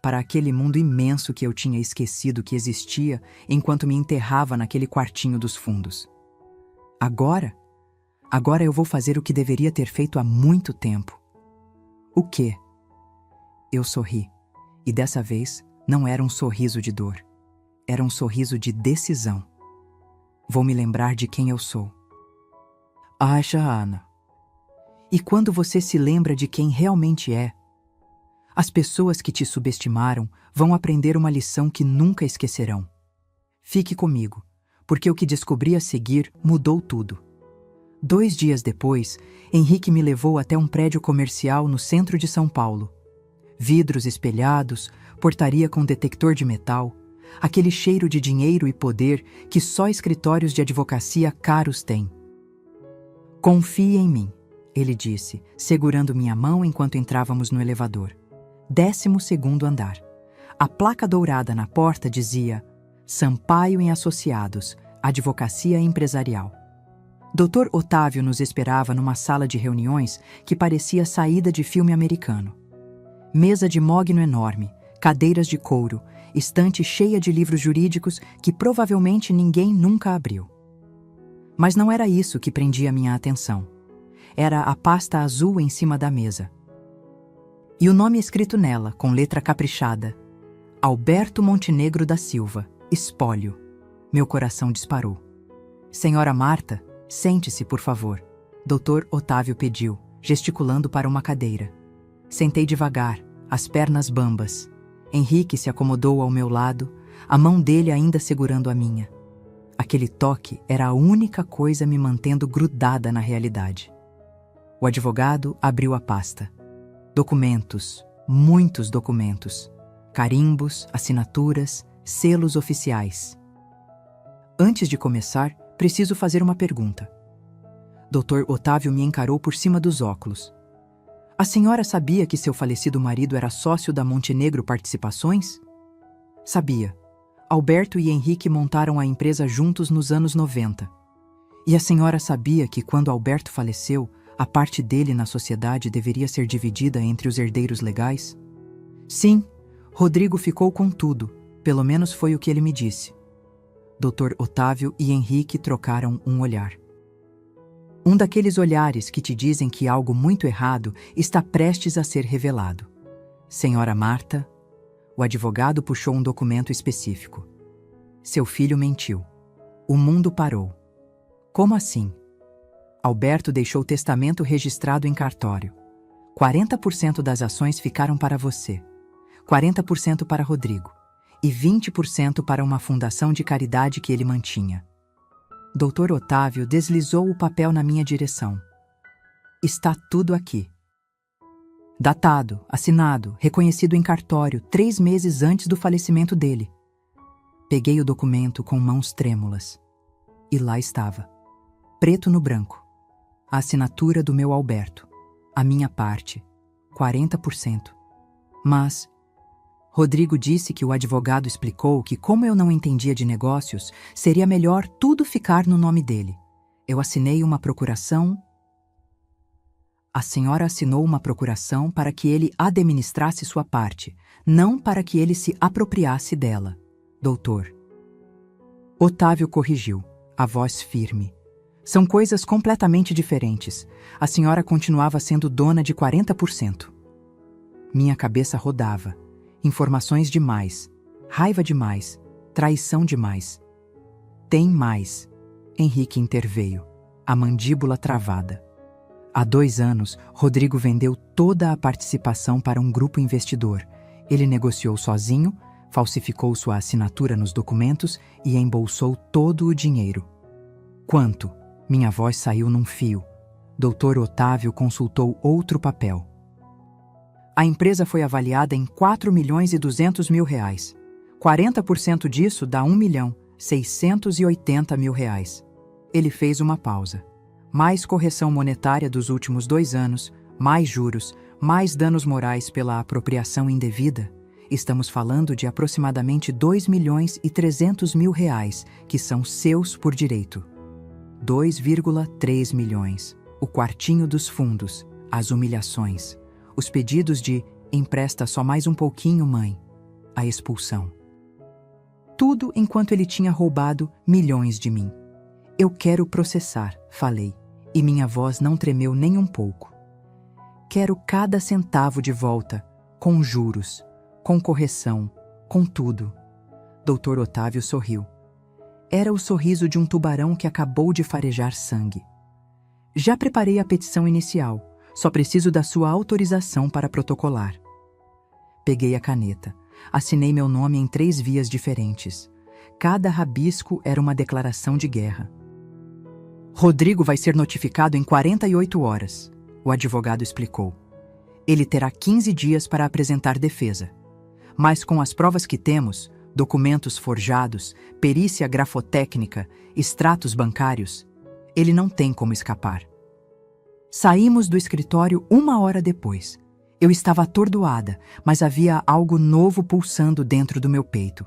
para aquele mundo imenso que eu tinha esquecido que existia enquanto me enterrava naquele quartinho dos fundos. Agora? Agora eu vou fazer o que deveria ter feito há muito tempo. O quê? Eu sorri, e dessa vez não era um sorriso de dor. Era um sorriso de decisão. Vou me lembrar de quem eu sou. Acha, Ana. E quando você se lembra de quem realmente é, as pessoas que te subestimaram vão aprender uma lição que nunca esquecerão. Fique comigo, porque o que descobri a seguir mudou tudo. 2 dias depois, Henrique me levou até um prédio comercial no centro de São Paulo. Vidros espelhados, portaria com detector de metal, aquele cheiro de dinheiro e poder que só escritórios de advocacia caros têm. Confie em mim, ele disse, segurando minha mão enquanto entrávamos no elevador. 12º andar. A placa dourada na porta dizia Sampaio e Associados, Advocacia Empresarial. Dr. Otávio nos esperava numa sala de reuniões que parecia saída de filme americano. Mesa de mogno enorme, cadeiras de couro, estante cheia de livros jurídicos que provavelmente ninguém nunca abriu. Mas não era isso que prendia minha atenção. Era a pasta azul em cima da mesa. E o nome escrito nela, com letra caprichada. Alberto Montenegro da Silva, espólio. Meu coração disparou. Senhora Marta, sente-se, por favor. Dr. Otávio pediu, gesticulando para uma cadeira. Sentei devagar, as pernas bambas. Henrique se acomodou ao meu lado, a mão dele ainda segurando a minha. Aquele toque era a única coisa me mantendo grudada na realidade. O advogado abriu a pasta. Documentos, muitos documentos. Carimbos, assinaturas, selos oficiais. Antes de começar, preciso fazer uma pergunta. Dr. Otávio me encarou por cima dos óculos. A senhora sabia que seu falecido marido era sócio da Montenegro Participações? Sabia. Alberto e Henrique montaram a empresa juntos nos anos 90. E a senhora sabia que quando Alberto faleceu, a parte dele na sociedade deveria ser dividida entre os herdeiros legais? Sim, Rodrigo ficou com tudo, pelo menos foi o que ele me disse. Dr. Otávio e Henrique trocaram um olhar. Um daqueles olhares que te dizem que algo muito errado está prestes a ser revelado. Senhora Marta, o advogado puxou um documento específico. Seu filho mentiu. O mundo parou. Como assim? Alberto deixou testamento registrado em cartório. 40% das ações ficaram para você, 40% para Rodrigo e 20% para uma fundação de caridade que ele mantinha. Dr. Otávio deslizou o papel na minha direção. Está tudo aqui. Datado, assinado, reconhecido em cartório 3 meses antes do falecimento dele. Peguei o documento com mãos trêmulas. E lá estava, preto no branco, a assinatura do meu Alberto, a minha parte, 40%. Mas Rodrigo disse que o advogado explicou que, como eu não entendia de negócios, seria melhor tudo ficar no nome dele. Eu assinei uma procuração. A senhora assinou uma procuração para que ele administrasse sua parte, não para que ele se apropriasse dela, doutor. Otávio corrigiu, a voz firme. São coisas completamente diferentes. A senhora continuava sendo dona de 40%. Minha cabeça rodava. Informações demais, raiva demais, traição demais. Tem mais. Henrique interveio, a mandíbula travada. Há 2 anos, Rodrigo vendeu toda a participação para um grupo investidor. Ele negociou sozinho, falsificou sua assinatura nos documentos e embolsou todo o dinheiro. Quanto? Minha voz saiu num fio. Dr. Otávio consultou outro papel. A empresa foi avaliada em R$ 4.200.000. 40% disso dá R$ 1.680.000. Ele fez uma pausa. Mais correção monetária dos últimos 2 anos, mais juros, mais danos morais pela apropriação indevida. Estamos falando de aproximadamente R$ 2.300.000, que são seus por direito. 2,3 milhões. O quartinho dos fundos, as humilhações. Os pedidos de empresta só mais um pouquinho, mãe. A expulsão. Tudo enquanto ele tinha roubado milhões de mim. Eu quero processar, falei, e minha voz não tremeu nem um pouco. Quero cada centavo de volta, com juros, com correção, com tudo. Dr. Otávio sorriu. Era o sorriso de um tubarão que acabou de farejar sangue. Já preparei a petição inicial. Só preciso da sua autorização para protocolar. Peguei a caneta. Assinei meu nome em 3 vias diferentes. Cada rabisco era uma declaração de guerra. Rodrigo vai ser notificado em 48 horas, o advogado explicou. Ele terá 15 dias para apresentar defesa. Mas com as provas que temos, documentos forjados, perícia grafotécnica, extratos bancários, ele não tem como escapar. Saímos do escritório 1 hora depois. Eu estava atordoada, mas havia algo novo pulsando dentro do meu peito.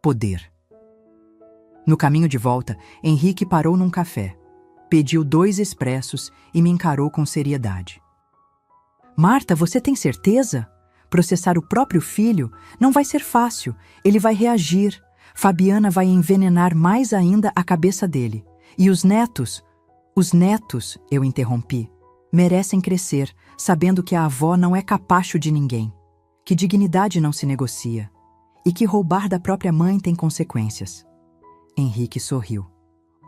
Poder. No caminho de volta, Henrique parou num café. Pediu 2 expressos e me encarou com seriedade. Marta, você tem certeza? Processar o próprio filho não vai ser fácil. Ele vai reagir. Fabiana vai envenenar mais ainda a cabeça dele. E os netos? Os netos, eu interrompi, merecem crescer, sabendo que a avó não é capacho de ninguém, que dignidade não se negocia e que roubar da própria mãe tem consequências. Henrique sorriu,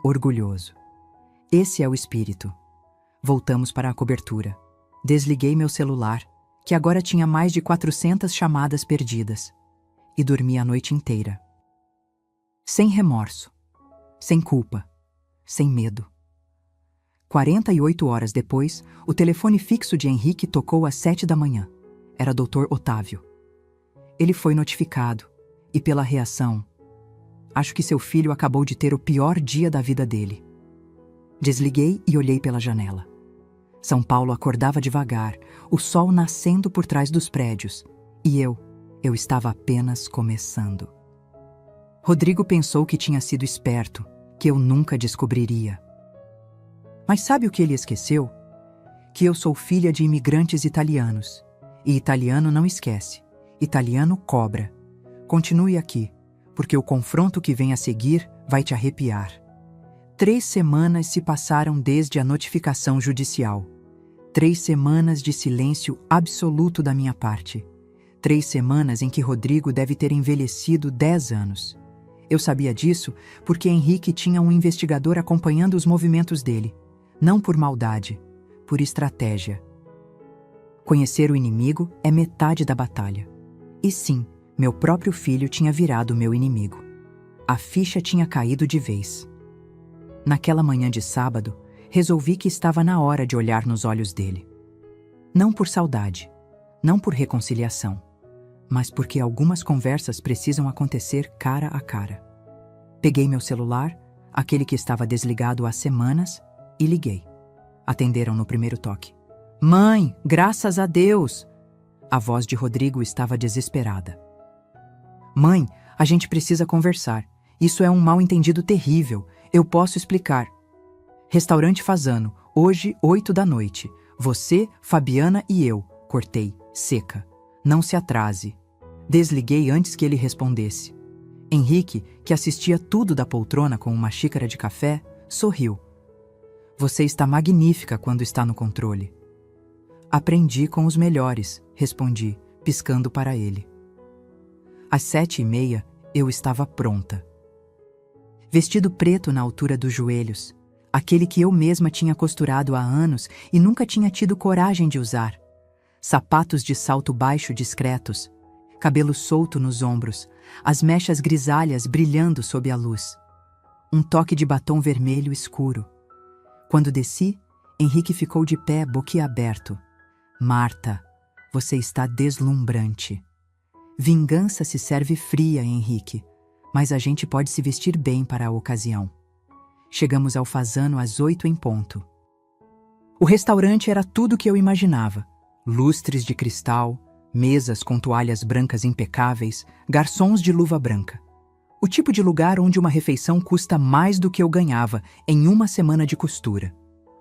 orgulhoso. Esse é o espírito. Voltamos para a cobertura. Desliguei meu celular, que agora tinha mais de 400 chamadas perdidas, e dormi a noite inteira. Sem remorso, sem culpa, sem medo. 48 horas depois, o telefone fixo de Henrique tocou às 7 da manhã. Era Dr. Otávio. Ele foi notificado, e pela reação, acho que seu filho acabou de ter o pior dia da vida dele. Desliguei e olhei pela janela. São Paulo acordava devagar, o sol nascendo por trás dos prédios. E eu estava apenas começando. Rodrigo pensou que tinha sido esperto, que eu nunca descobriria. Mas sabe o que ele esqueceu? Que eu sou filha de imigrantes italianos. E italiano não esquece. Italiano cobra. Continue aqui, porque o confronto que vem a seguir vai te arrepiar. 3 semanas se passaram desde a notificação judicial. 3 semanas de silêncio absoluto da minha parte. 3 semanas em que Rodrigo deve ter envelhecido 10 anos. Eu sabia disso porque Henrique tinha um investigador acompanhando os movimentos dele. Não por maldade, por estratégia. Conhecer o inimigo é metade da batalha. E sim, meu próprio filho tinha virado meu inimigo. A ficha tinha caído de vez. Naquela manhã de sábado, resolvi que estava na hora de olhar nos olhos dele. Não por saudade, não por reconciliação, mas porque algumas conversas precisam acontecer cara a cara. Peguei meu celular, aquele que estava desligado há semanas, e liguei. Atenderam no primeiro toque. Mãe, graças a Deus! A voz de Rodrigo estava desesperada. Mãe, a gente precisa conversar. Isso é um mal-entendido terrível. Eu posso explicar. Restaurante Fazano, hoje, 8 da noite. Você, Fabiana e eu. Cortei, seca. Não se atrase. Desliguei antes que ele respondesse. Henrique, que assistia tudo da poltrona com uma xícara de café, sorriu. Você está magnífica quando está no controle. Aprendi com os melhores, respondi, piscando para ele. Às 7h30, eu estava pronta. Vestido preto na altura dos joelhos, aquele que eu mesma tinha costurado há anos e nunca tinha tido coragem de usar. Sapatos de salto baixo discretos, cabelo solto nos ombros, as mechas grisalhas brilhando sob a luz. Um toque de batom vermelho escuro. Quando desci, Henrique ficou de pé boquiaberto. Marta, você está deslumbrante. Vingança se serve fria, Henrique, mas a gente pode se vestir bem para a ocasião. Chegamos ao Fazano às 8 em ponto. O restaurante era tudo o que eu imaginava. Lustres de cristal, mesas com toalhas brancas impecáveis, garçons de luva branca. O tipo de lugar onde uma refeição custa mais do que eu ganhava em uma semana de costura.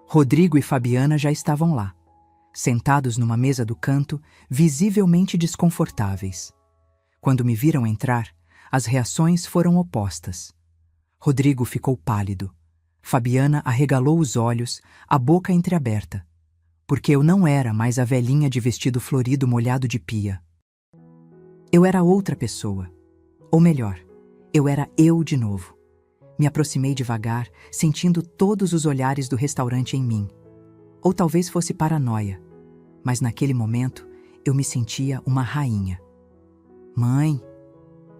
Rodrigo e Fabiana já estavam lá, sentados numa mesa do canto, visivelmente desconfortáveis. Quando me viram entrar, as reações foram opostas. Rodrigo ficou pálido. Fabiana arregalou os olhos, a boca entreaberta, porque eu não era mais a velhinha de vestido florido molhado de pia. Eu era outra pessoa. Ou melhor, eu era eu de novo. Me aproximei devagar, sentindo todos os olhares do restaurante em mim. Ou talvez fosse paranoia, mas naquele momento eu me sentia uma rainha. Mãe!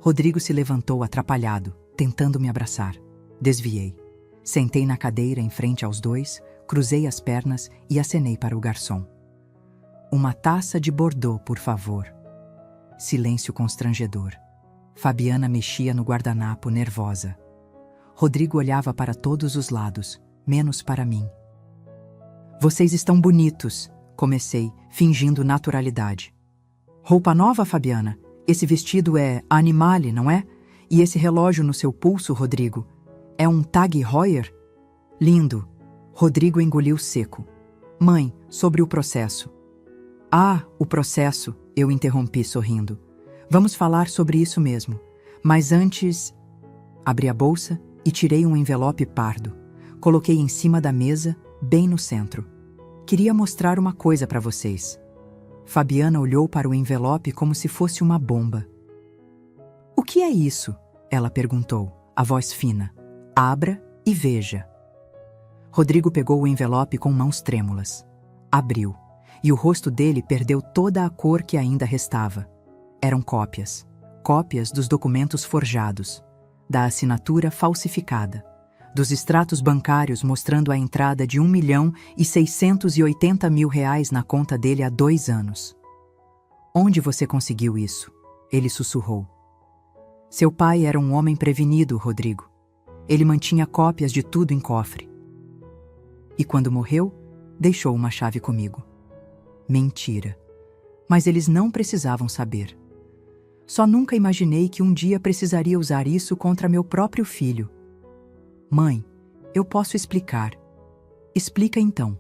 Rodrigo se levantou atrapalhado, tentando me abraçar. Desviei. Sentei na cadeira em frente aos dois, cruzei as pernas e acenei para o garçom. Uma taça de Bordeaux, por favor. Silêncio constrangedor. Fabiana mexia no guardanapo, nervosa. Rodrigo olhava para todos os lados, menos para mim. Vocês estão bonitos, comecei, fingindo naturalidade. Roupa nova, Fabiana? Esse vestido é Animale, não é? E esse relógio no seu pulso, Rodrigo? É um Tag Heuer? Lindo. Rodrigo engoliu seco. Mãe, sobre o processo. Ah, o processo, eu interrompi sorrindo. Vamos falar sobre isso mesmo. Mas antes... Abri a bolsa e tirei um envelope pardo. Coloquei em cima da mesa, bem no centro. Queria mostrar uma coisa para vocês. Fabiana olhou para o envelope como se fosse uma bomba. O que é isso? Ela perguntou, a voz fina. Abra e veja. Rodrigo pegou o envelope com mãos trêmulas. Abriu, e o rosto dele perdeu toda a cor que ainda restava. Eram cópias. Cópias dos documentos forjados, da assinatura falsificada, dos extratos bancários mostrando a entrada de R$ 1.680.000 na conta dele há 2 anos. Onde você conseguiu isso? Ele sussurrou. Seu pai era um homem prevenido, Rodrigo. Ele mantinha cópias de tudo em cofre. E quando morreu, Deixou uma chave comigo. Mentira. Mas eles não precisavam saber. Só nunca imaginei que um dia precisaria usar isso contra meu próprio filho. Mãe, eu posso explicar. Explica então.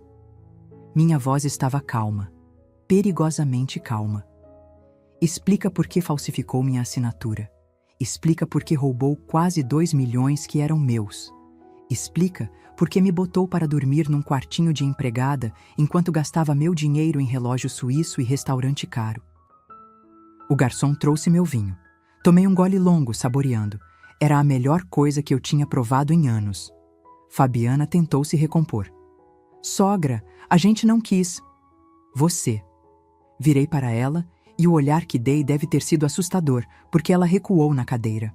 Minha voz estava calma, perigosamente calma. Explica por que falsificou minha assinatura. Explica por que roubou quase 2 milhões que eram meus. Explica por que me botou para dormir num quartinho de empregada enquanto gastava meu dinheiro em relógio suíço e restaurante caro. O garçom trouxe meu vinho. Tomei um gole longo, saboreando. Era a melhor coisa que eu tinha provado em anos. Fabiana tentou se recompor. Sogra, a gente não quis. Você. Virei para ela e o olhar que dei deve ter sido assustador, porque ela recuou na cadeira.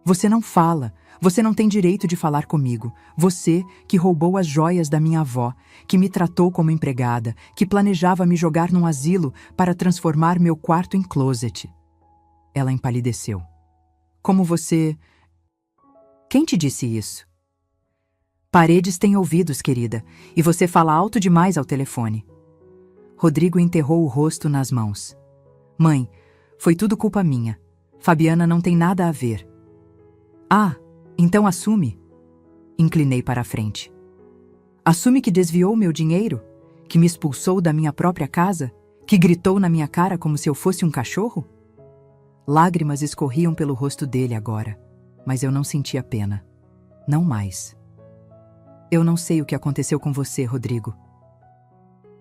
Você não fala, você não tem direito de falar comigo. Você que roubou as joias da minha avó, que me tratou como empregada, que planejava me jogar num asilo para transformar meu quarto em closet. Ela empalideceu. Como você... Quem te disse isso? Paredes têm ouvidos, querida, e você fala alto demais ao telefone. Rodrigo enterrou o rosto nas mãos. Mãe, foi tudo culpa minha. Fabiana não tem nada a ver. Ah, então assume. Inclinei para a frente. Assume que desviou meu dinheiro? Que me expulsou da minha própria casa? Que gritou na minha cara como se eu fosse um cachorro? Lágrimas escorriam pelo rosto dele agora, mas eu não sentia pena. Não mais. Eu não sei o que aconteceu com você, Rodrigo.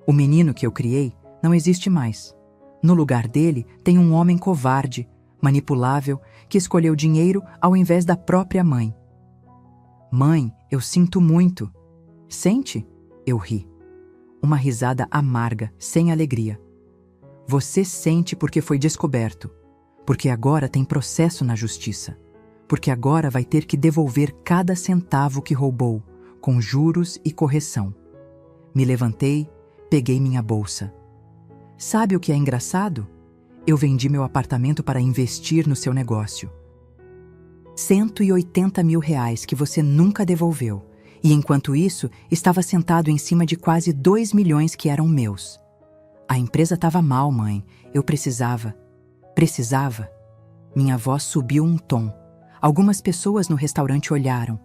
O menino que eu criei não existe mais. No lugar dele tem um homem covarde, manipulável, que escolheu dinheiro ao invés da própria mãe. Mãe, eu sinto muito. Sente? Eu ri. Uma risada amarga, sem alegria. Você sente porque foi descoberto. Porque agora tem processo na justiça. Porque agora vai ter que devolver cada centavo que roubou, com juros e correção. Me levantei, peguei minha bolsa. Sabe o que é engraçado? Eu vendi meu apartamento para investir no seu negócio. 180 mil reais que você nunca devolveu. E enquanto isso, estava sentado em cima de quase 2 milhões que eram meus. A empresa estava mal, mãe. Eu precisava. Minha voz subiu um tom. Algumas pessoas no restaurante olharam.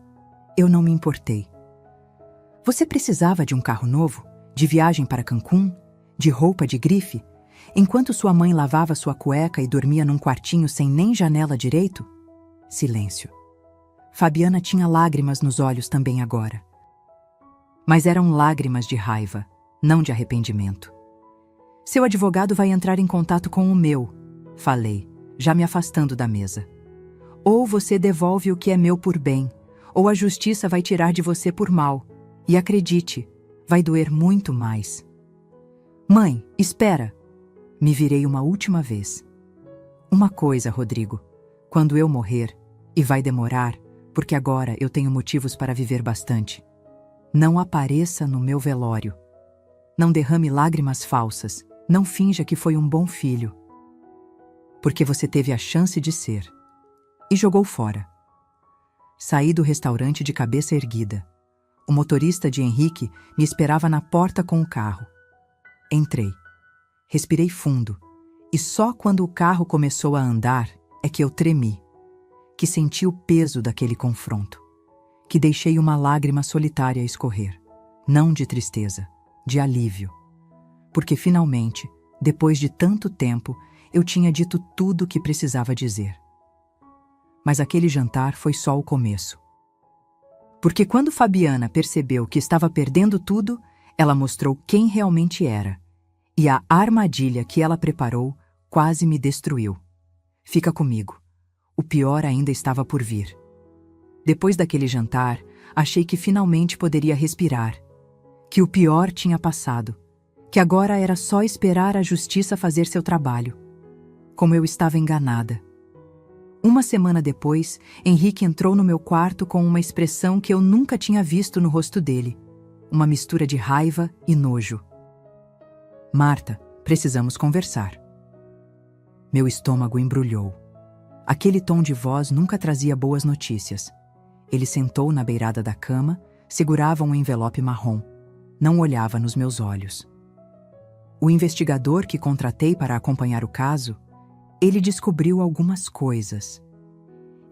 Eu não me importei. Você precisava de um carro novo? De viagem para Cancún? De roupa de grife? Enquanto sua mãe lavava sua cueca e dormia num quartinho sem nem janela direito? Silêncio. Fabiana tinha lágrimas nos olhos também agora. Mas eram lágrimas de raiva, não de arrependimento. Seu advogado vai entrar em contato com o meu, falei, já me afastando da mesa. Ou você devolve o que é meu por bem, ou a justiça vai tirar de você por mal. E acredite, vai doer muito mais. Mãe, espera! Me virei uma última vez. Uma coisa, Rodrigo. Quando eu morrer, e vai demorar, porque agora eu tenho motivos para viver bastante, não apareça no meu velório. Não derrame lágrimas falsas. Não finja que foi um bom filho. Porque você teve a chance de ser. E jogou fora. Saí do restaurante de cabeça erguida. O motorista de Henrique me esperava na porta com o carro. Entrei. Respirei fundo. E só quando o carro começou a andar é que eu tremi. Que senti o peso daquele confronto. Que deixei uma lágrima solitária escorrer. Não de tristeza, de alívio. Porque finalmente, depois de tanto tempo, eu tinha dito tudo o que precisava dizer. Mas aquele jantar foi só o começo. Porque quando Fabiana percebeu que estava perdendo tudo, ela mostrou quem realmente era. E a armadilha que ela preparou quase me destruiu. Fica comigo. O pior ainda estava por vir. Depois daquele jantar, achei que finalmente poderia respirar. Que o pior tinha passado. Que agora era só esperar a justiça fazer seu trabalho. Como eu estava enganada. Uma semana depois, Henrique entrou no meu quarto com uma expressão que eu nunca tinha visto no rosto dele. Uma mistura de raiva e nojo. Marta, precisamos conversar. Meu estômago embrulhou. Aquele tom de voz nunca trazia boas notícias. Ele sentou na beirada da cama, segurava um envelope marrom. não olhava nos meus olhos. O investigador que contratei para acompanhar o caso, ele descobriu algumas coisas.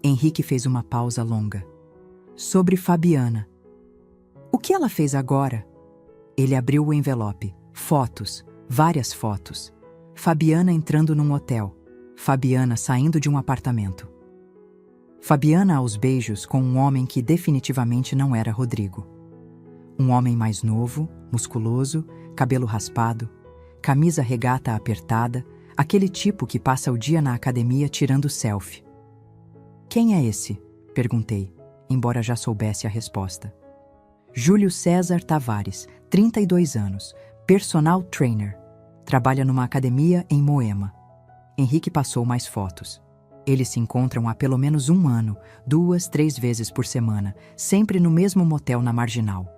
Henrique fez uma pausa longa. Sobre Fabiana. O que ela fez agora? Ele abriu o envelope. Fotos, várias fotos. Fabiana entrando num hotel. Fabiana saindo de um apartamento. Fabiana aos beijos com um homem que definitivamente não era Rodrigo. Um homem mais novo, musculoso, cabelo raspado, camisa regata apertada, aquele tipo que passa o dia na academia tirando selfie. Quem é esse? Perguntei, embora já soubesse a resposta. Júlio César Tavares, 32 anos, personal trainer. Trabalha numa academia em Moema. Henrique passou mais fotos. Eles se encontram há pelo menos um ano, 2, 3 vezes por semana, sempre no mesmo motel na Marginal.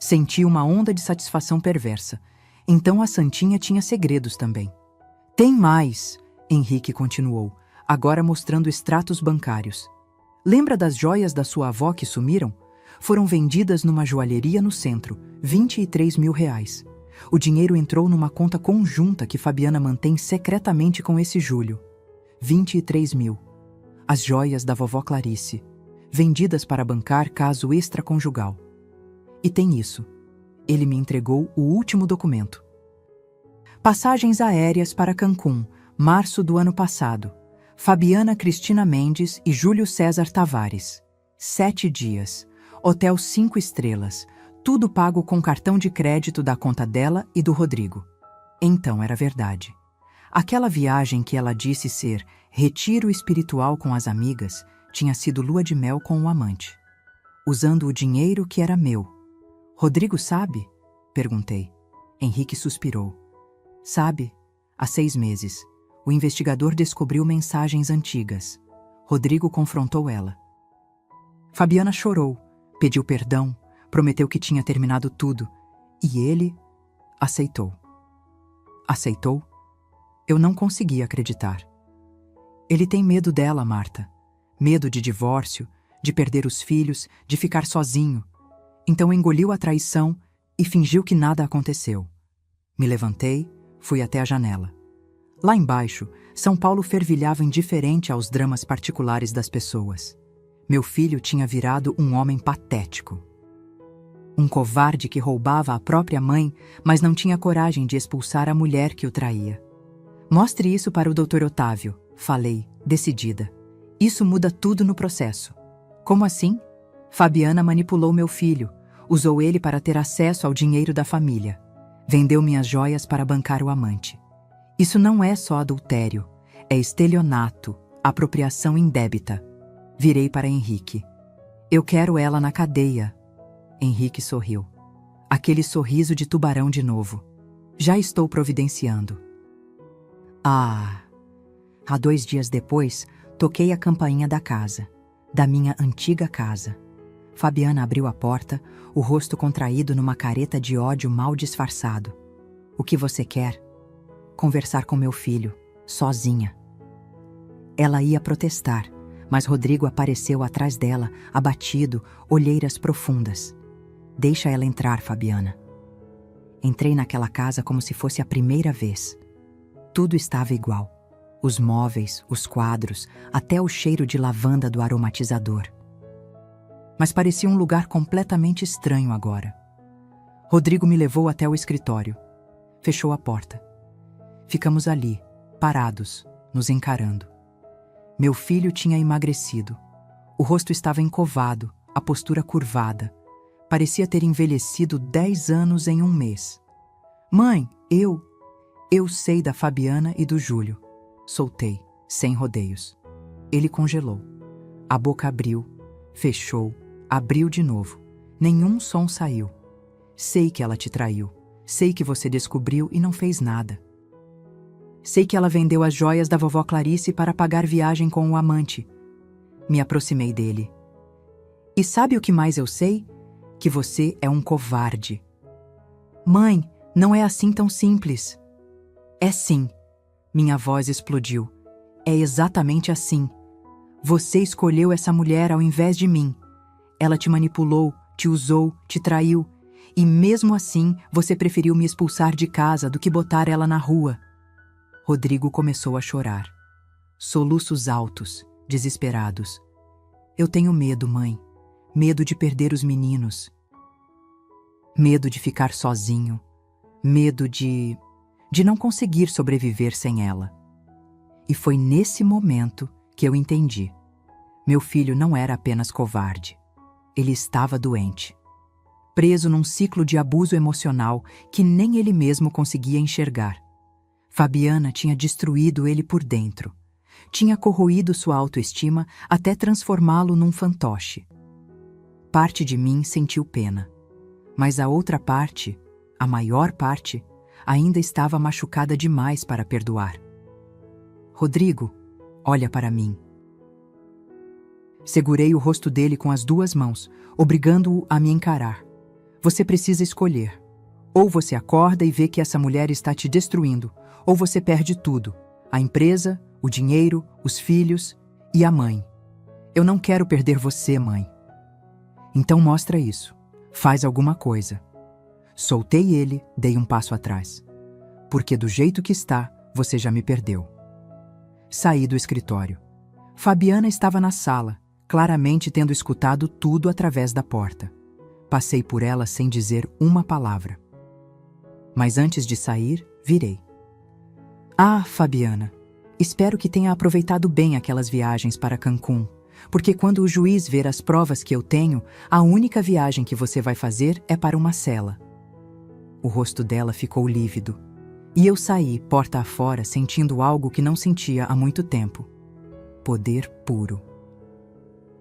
Senti uma onda de satisfação perversa. Então a Santinha tinha segredos também. Tem mais, Henrique continuou, agora mostrando extratos bancários. Lembra das joias da sua avó que sumiram? Foram vendidas numa joalheria no centro, R$ 23 mil. O dinheiro entrou numa conta conjunta que Fabiana mantém secretamente com esse Júlio. 23 mil. As joias da vovó Clarice, vendidas para bancar caso extraconjugal. E tem isso. Ele me entregou o último documento. Passagens aéreas para Cancún, março do ano passado. Fabiana Cristina Mendes e Júlio César Tavares. 7 dias. Hotel 5 estrelas. Tudo pago com cartão de crédito da conta dela e do Rodrigo. Então era verdade. Aquela viagem que ela disse ser retiro espiritual com as amigas tinha sido lua de mel com o amante. Usando o dinheiro que era meu. Rodrigo sabe? Perguntei. Henrique suspirou. Sabe, há 6 meses, o investigador descobriu mensagens antigas. Rodrigo confrontou ela. Fabiana chorou, pediu perdão, prometeu que tinha terminado tudo. E ele aceitou. Aceitou? Eu não conseguia acreditar. Ele tem medo dela, Marta. Medo de divórcio, de perder os filhos, de ficar sozinho. Então engoliu a traição e fingiu que nada aconteceu. Me levantei, fui até a janela. Lá embaixo, São Paulo fervilhava indiferente aos dramas particulares das pessoas. Meu filho tinha virado um homem patético. Um covarde que roubava a própria mãe, mas não tinha coragem de expulsar a mulher que o traía. Mostre isso para o Dr. Otávio, falei, decidida. Isso muda tudo no processo. Como assim? Fabiana manipulou meu filho, usou ele para ter acesso ao dinheiro da família. Vendeu minhas joias para bancar o amante. Isso não é só adultério, é estelionato, apropriação indébita. Virei para Henrique. Eu quero ela na cadeia. Henrique sorriu. Aquele sorriso de tubarão de novo. Já estou providenciando. Há 2 dias depois, toquei a campainha da casa, da minha antiga casa. Fabiana abriu a porta, o rosto contraído numa careta de ódio mal disfarçado. O que você quer? Conversar com meu filho, sozinha. Ela ia protestar, mas Rodrigo apareceu atrás dela, abatido, olheiras profundas. Deixa ela entrar, Fabiana. Entrei naquela casa como se fosse a primeira vez. Tudo estava igual. Os móveis, os quadros, até o cheiro de lavanda do aromatizador. Mas parecia um lugar completamente estranho agora. Rodrigo me levou até o escritório. Fechou a porta. Ficamos ali, parados, nos encarando. Meu filho tinha emagrecido. O rosto estava encovado, a postura curvada. Parecia ter envelhecido 10 anos em 1 mês. Mãe, eu sei da Fabiana e do Júlio. Soltei, sem rodeios. Ele congelou. A boca abriu, fechou, abriu de novo. Nenhum som saiu. Sei que ela te traiu. Sei que você descobriu e não fez nada. Sei que ela vendeu as joias da vovó Clarice para pagar viagem com o amante. Me aproximei dele. E sabe o que mais eu sei? Que você é um covarde. Mãe, não é assim tão simples. É sim. Minha voz explodiu. É exatamente assim. Você escolheu essa mulher ao invés de mim. Ela te manipulou, te usou, te traiu. E mesmo assim, você preferiu me expulsar de casa do que botar ela na rua. Rodrigo começou a chorar. Soluços altos, desesperados. Eu tenho medo, mãe. Medo de perder os meninos. Medo de ficar sozinho. Medo de não conseguir sobreviver sem ela. E foi nesse momento que eu entendi. Meu filho não era apenas covarde. Ele estava doente. Preso num ciclo de abuso emocional que nem ele mesmo conseguia enxergar. Fabiana tinha destruído ele por dentro. Tinha corroído sua autoestima até transformá-lo num fantoche. Parte de mim sentiu pena. Mas a outra parte, a maior parte, ainda estava machucada demais para perdoar. Rodrigo, olha para mim. Segurei o rosto dele com as 2 mãos, obrigando-o a me encarar. Você precisa escolher. Ou você acorda e vê que essa mulher está te destruindo, ou você perde tudo. A empresa, o dinheiro, os filhos e a mãe. Eu não quero perder você, mãe. Então mostra isso. Faz alguma coisa. Soltei ele, dei um passo atrás. Porque do jeito que está, você já me perdeu. Saí do escritório. Fabiana estava na sala, claramente tendo escutado tudo através da porta. Passei por ela sem dizer uma palavra. Mas antes de sair, virei. Ah, Fabiana, espero que tenha aproveitado bem aquelas viagens para Cancún, porque quando o juiz ver as provas que eu tenho, a única viagem que você vai fazer é para uma cela. O rosto dela ficou lívido, e eu saí, porta afora, sentindo algo que não sentia há muito tempo. Poder puro.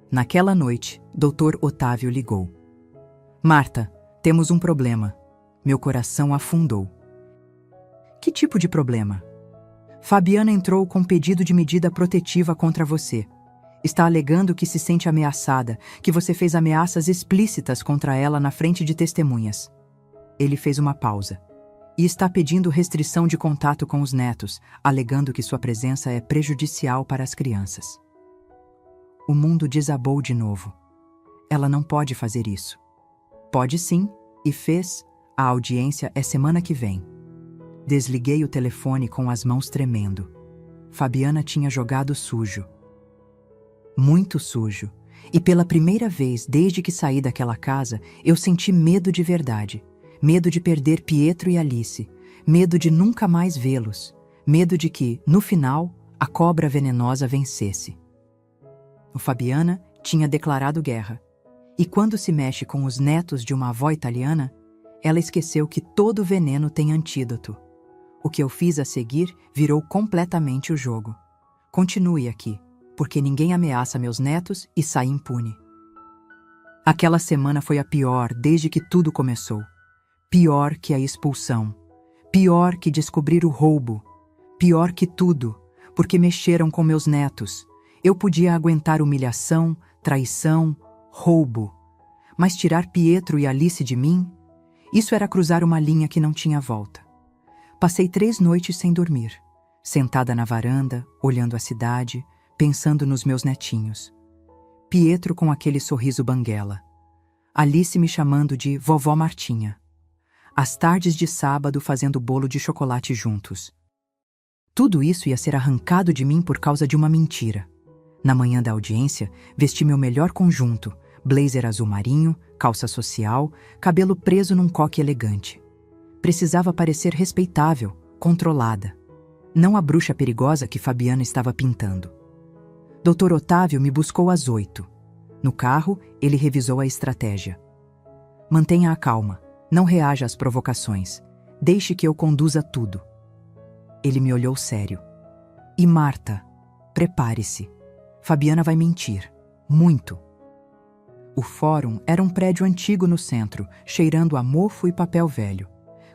Naquela noite, Dr. Otávio ligou. Marta, temos um problema. Meu coração afundou. Que tipo de problema? Fabiana entrou com pedido de medida protetiva contra você. Está alegando que se sente ameaçada, que você fez ameaças explícitas contra ela na frente de testemunhas. Ele fez uma pausa. E está pedindo restrição de contato com os netos, alegando que sua presença é prejudicial para as crianças. O mundo desabou de novo. Ela não pode fazer isso. Pode sim, e fez. A audiência é semana que vem. Desliguei o telefone com as mãos tremendo. Fabiana tinha jogado sujo. Muito sujo. E pela primeira vez desde que saí daquela casa, eu senti medo de verdade. Medo de perder Pietro e Alice. Medo de nunca mais vê-los. Medo de que, no final, a cobra venenosa vencesse. O Fabiana tinha declarado guerra. E quando se mexe com os netos de uma avó italiana, ela esqueceu que todo veneno tem antídoto. O que eu fiz a seguir virou completamente o jogo. Continue aqui, porque ninguém ameaça meus netos e sai impune. Aquela semana foi a pior desde que tudo começou. Pior que a expulsão. Pior que descobrir o roubo. Pior que tudo, porque mexeram com meus netos. Eu podia aguentar humilhação, traição, roubo. Mas tirar Pietro e Alice de mim? Isso era cruzar uma linha que não tinha volta. Passei 3 noites sem dormir, sentada na varanda, olhando a cidade, pensando nos meus netinhos. Pietro com aquele sorriso banguela. Alice me chamando de Vovó Martinha. As tardes de sábado fazendo bolo de chocolate juntos. Tudo isso ia ser arrancado de mim por causa de uma mentira. Na manhã da audiência, vesti meu melhor conjunto, blazer azul marinho, calça social, cabelo preso num coque elegante. Precisava parecer respeitável, controlada. Não a bruxa perigosa que Fabiana estava pintando. Dr. Otávio me buscou às 8. No carro, ele revisou a estratégia. Mantenha a calma, não reaja às provocações. Deixe que eu conduza tudo. Ele me olhou sério. E Marta, prepare-se. Fabiana vai mentir. Muito. O fórum era um prédio antigo no centro, cheirando a mofo e papel velho.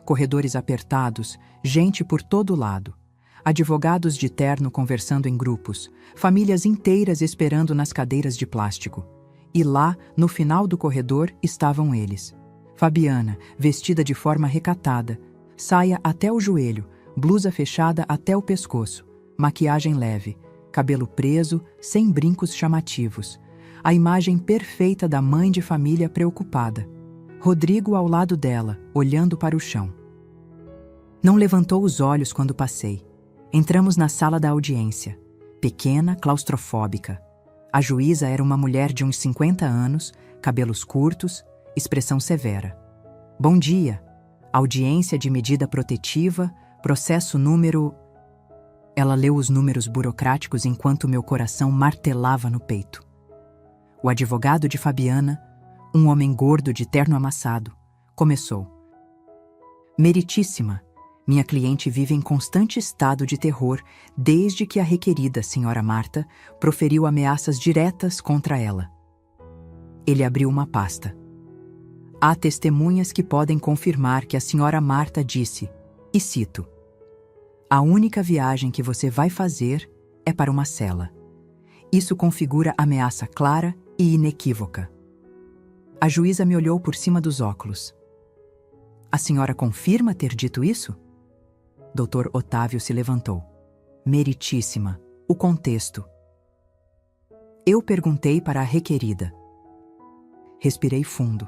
Corredores apertados, gente por todo lado. Advogados de terno conversando em grupos, famílias inteiras esperando nas cadeiras de plástico. E lá, no final do corredor, estavam eles. Fabiana, vestida de forma recatada, saia até o joelho, blusa fechada até o pescoço, maquiagem leve, cabelo preso, sem brincos chamativos. A imagem perfeita da mãe de família preocupada. Rodrigo ao lado dela, olhando para o chão. Não levantou os olhos quando passei. Entramos na sala da audiência. Pequena, claustrofóbica. A juíza era uma mulher de uns 50 anos, cabelos curtos, expressão severa. Bom dia. Audiência de medida protetiva, processo número... Ela leu os números burocráticos enquanto meu coração martelava no peito. O advogado de Fabiana, um homem gordo de terno amassado, começou. Meritíssima, minha cliente vive em constante estado de terror desde que a requerida senhora Marta proferiu ameaças diretas contra ela. Ele abriu uma pasta. Há testemunhas que podem confirmar que a senhora Marta disse, e cito, a única viagem que você vai fazer é para uma cela. Isso configura ameaça clara e inequívoca. A juíza me olhou por cima dos óculos. A senhora confirma ter dito isso? Dr. Otávio se levantou. Meritíssima, o contexto. Eu perguntei para a requerida. Respirei fundo.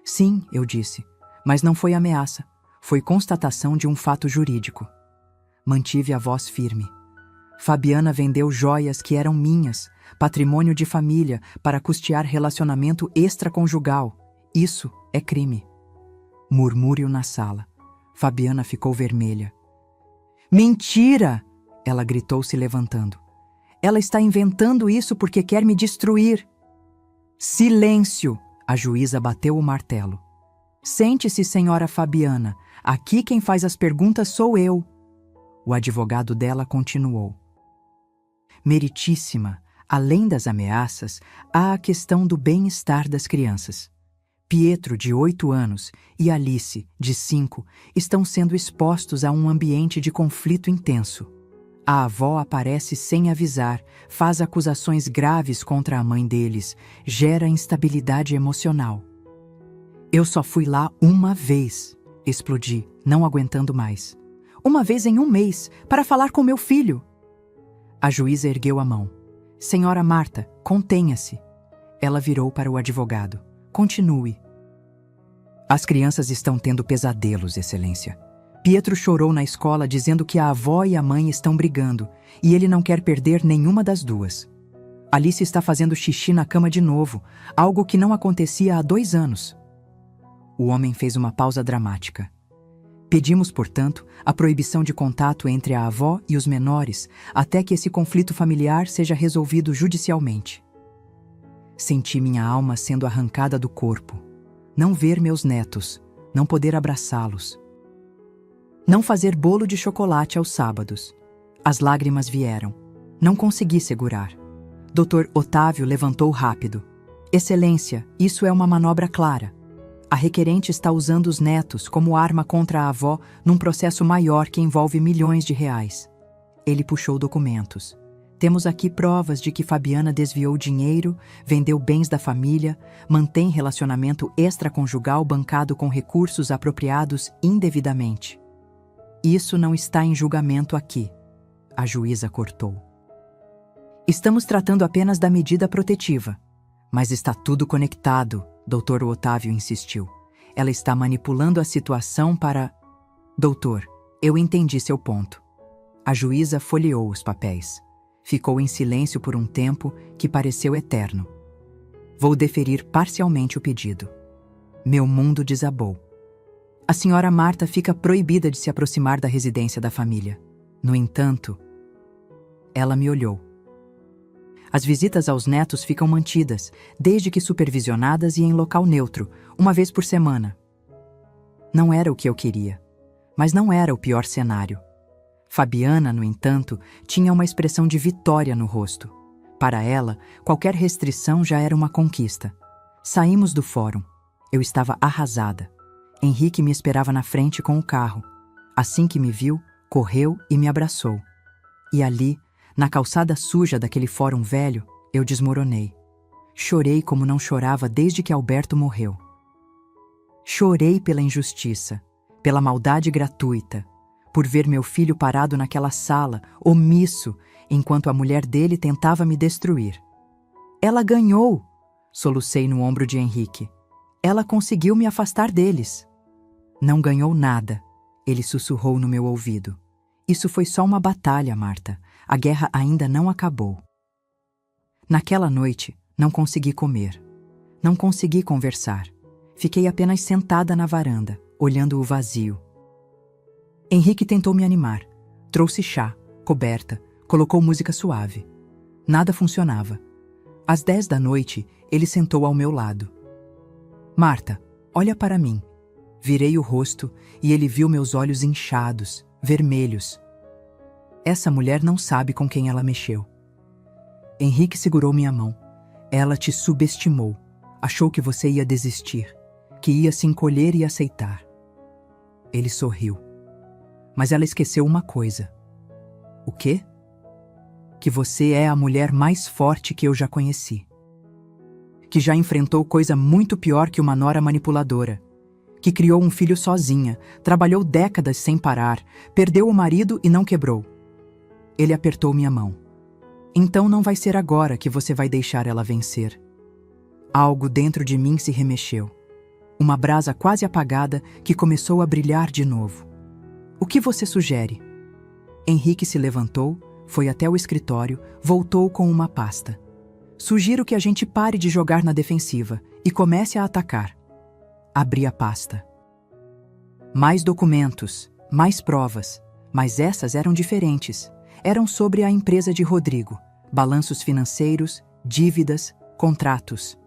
Sim, eu disse, mas não foi ameaça, foi constatação de um fato jurídico. Mantive a voz firme. Fabiana vendeu joias que eram minhas, patrimônio de família, para custear relacionamento extraconjugal. Isso é crime. Murmúrio na sala. Fabiana ficou vermelha. Mentira! Ela gritou se levantando. Ela está inventando isso porque quer me destruir. Silêncio! A juíza bateu o martelo. Sente-se, senhora Fabiana. Aqui quem faz as perguntas sou eu. O advogado dela continuou. Meritíssima, além das ameaças, há a questão do bem-estar das crianças. Pietro, de 8 anos, e Alice, de 5, estão sendo expostos a um ambiente de conflito intenso. A avó aparece sem avisar, faz acusações graves contra a mãe deles, gera instabilidade emocional. Eu só fui lá uma vez, explodi, não aguentando mais. Uma vez em 1 mês, para falar com meu filho. A juíza ergueu a mão. Senhora Marta, contenha-se. Ela virou para o advogado. Continue. As crianças estão tendo pesadelos, Excelência. Pietro chorou na escola dizendo que a avó e a mãe estão brigando e ele não quer perder nenhuma das duas. Alice está fazendo xixi na cama de novo, algo que não acontecia há 2 anos. O homem fez uma pausa dramática. Pedimos, portanto, a proibição de contato entre a avó e os menores até que esse conflito familiar seja resolvido judicialmente. Senti minha alma sendo arrancada do corpo. Não ver meus netos, não poder abraçá-los. Não fazer bolo de chocolate aos sábados. As lágrimas vieram. Não consegui segurar. Dr. Otávio levantou rápido. Excelência, isso é uma manobra clara. A requerente está usando os netos como arma contra a avó num processo maior que envolve milhões de reais. Ele puxou documentos. Temos aqui provas de que Fabiana desviou dinheiro, vendeu bens da família, mantém relacionamento extraconjugal bancado com recursos apropriados indevidamente. Isso não está em julgamento aqui. A juíza cortou. Estamos tratando apenas da medida protetiva. Mas está tudo conectado, Dr. Otávio insistiu. Ela está manipulando a situação para... Doutor, eu entendi seu ponto. A juíza folheou os papéis. Ficou em silêncio por um tempo que pareceu eterno. Vou deferir parcialmente o pedido. Meu mundo desabou. A senhora Marta fica proibida de se aproximar da residência da família. No entanto, ela me olhou. As visitas aos netos ficam mantidas, desde que supervisionadas e em local neutro, 1 vez por semana. Não era o que eu queria, mas não era o pior cenário. Fabiana, no entanto, tinha uma expressão de vitória no rosto. Para ela, qualquer restrição já era uma conquista. Saímos do fórum. Eu estava arrasada. Henrique me esperava na frente com o carro. Assim que me viu, correu e me abraçou. E ali, na calçada suja daquele fórum velho, eu desmoronei. Chorei como não chorava desde que Alberto morreu. Chorei pela injustiça, pela maldade gratuita, por ver meu filho parado naquela sala, omisso, enquanto a mulher dele tentava me destruir. Ela ganhou! Solucei no ombro de Henrique. Ela conseguiu me afastar deles. Não ganhou nada, ele sussurrou no meu ouvido. Isso foi só uma batalha, Marta. A guerra ainda não acabou. Naquela noite, não consegui comer. Não consegui conversar. Fiquei apenas sentada na varanda, olhando o vazio. Henrique tentou me animar. Trouxe chá, coberta, colocou música suave. Nada funcionava. Às 10 da noite, ele sentou ao meu lado. Marta, olha para mim. Virei o rosto e ele viu meus olhos inchados, vermelhos. Essa mulher não sabe com quem ela mexeu. Henrique segurou minha mão. Ela te subestimou. Achou que você ia desistir, que ia se encolher e aceitar. Ele sorriu. Mas ela esqueceu uma coisa. O quê? Que você é a mulher mais forte que eu já conheci. Que já enfrentou coisa muito pior que uma nora manipuladora. Que criou um filho sozinha, trabalhou décadas sem parar, perdeu o marido e não quebrou. Ele apertou minha mão. Então não vai ser agora que você vai deixar ela vencer. Algo dentro de mim se remexeu. Uma brasa quase apagada que começou a brilhar de novo. O que você sugere? Henrique se levantou, foi até o escritório, voltou com uma pasta. Sugiro que a gente pare de jogar na defensiva e comece a atacar. Abri a pasta. Mais documentos, mais provas, mas essas eram diferentes. Eram sobre a empresa de Rodrigo, balanços financeiros, dívidas, contratos.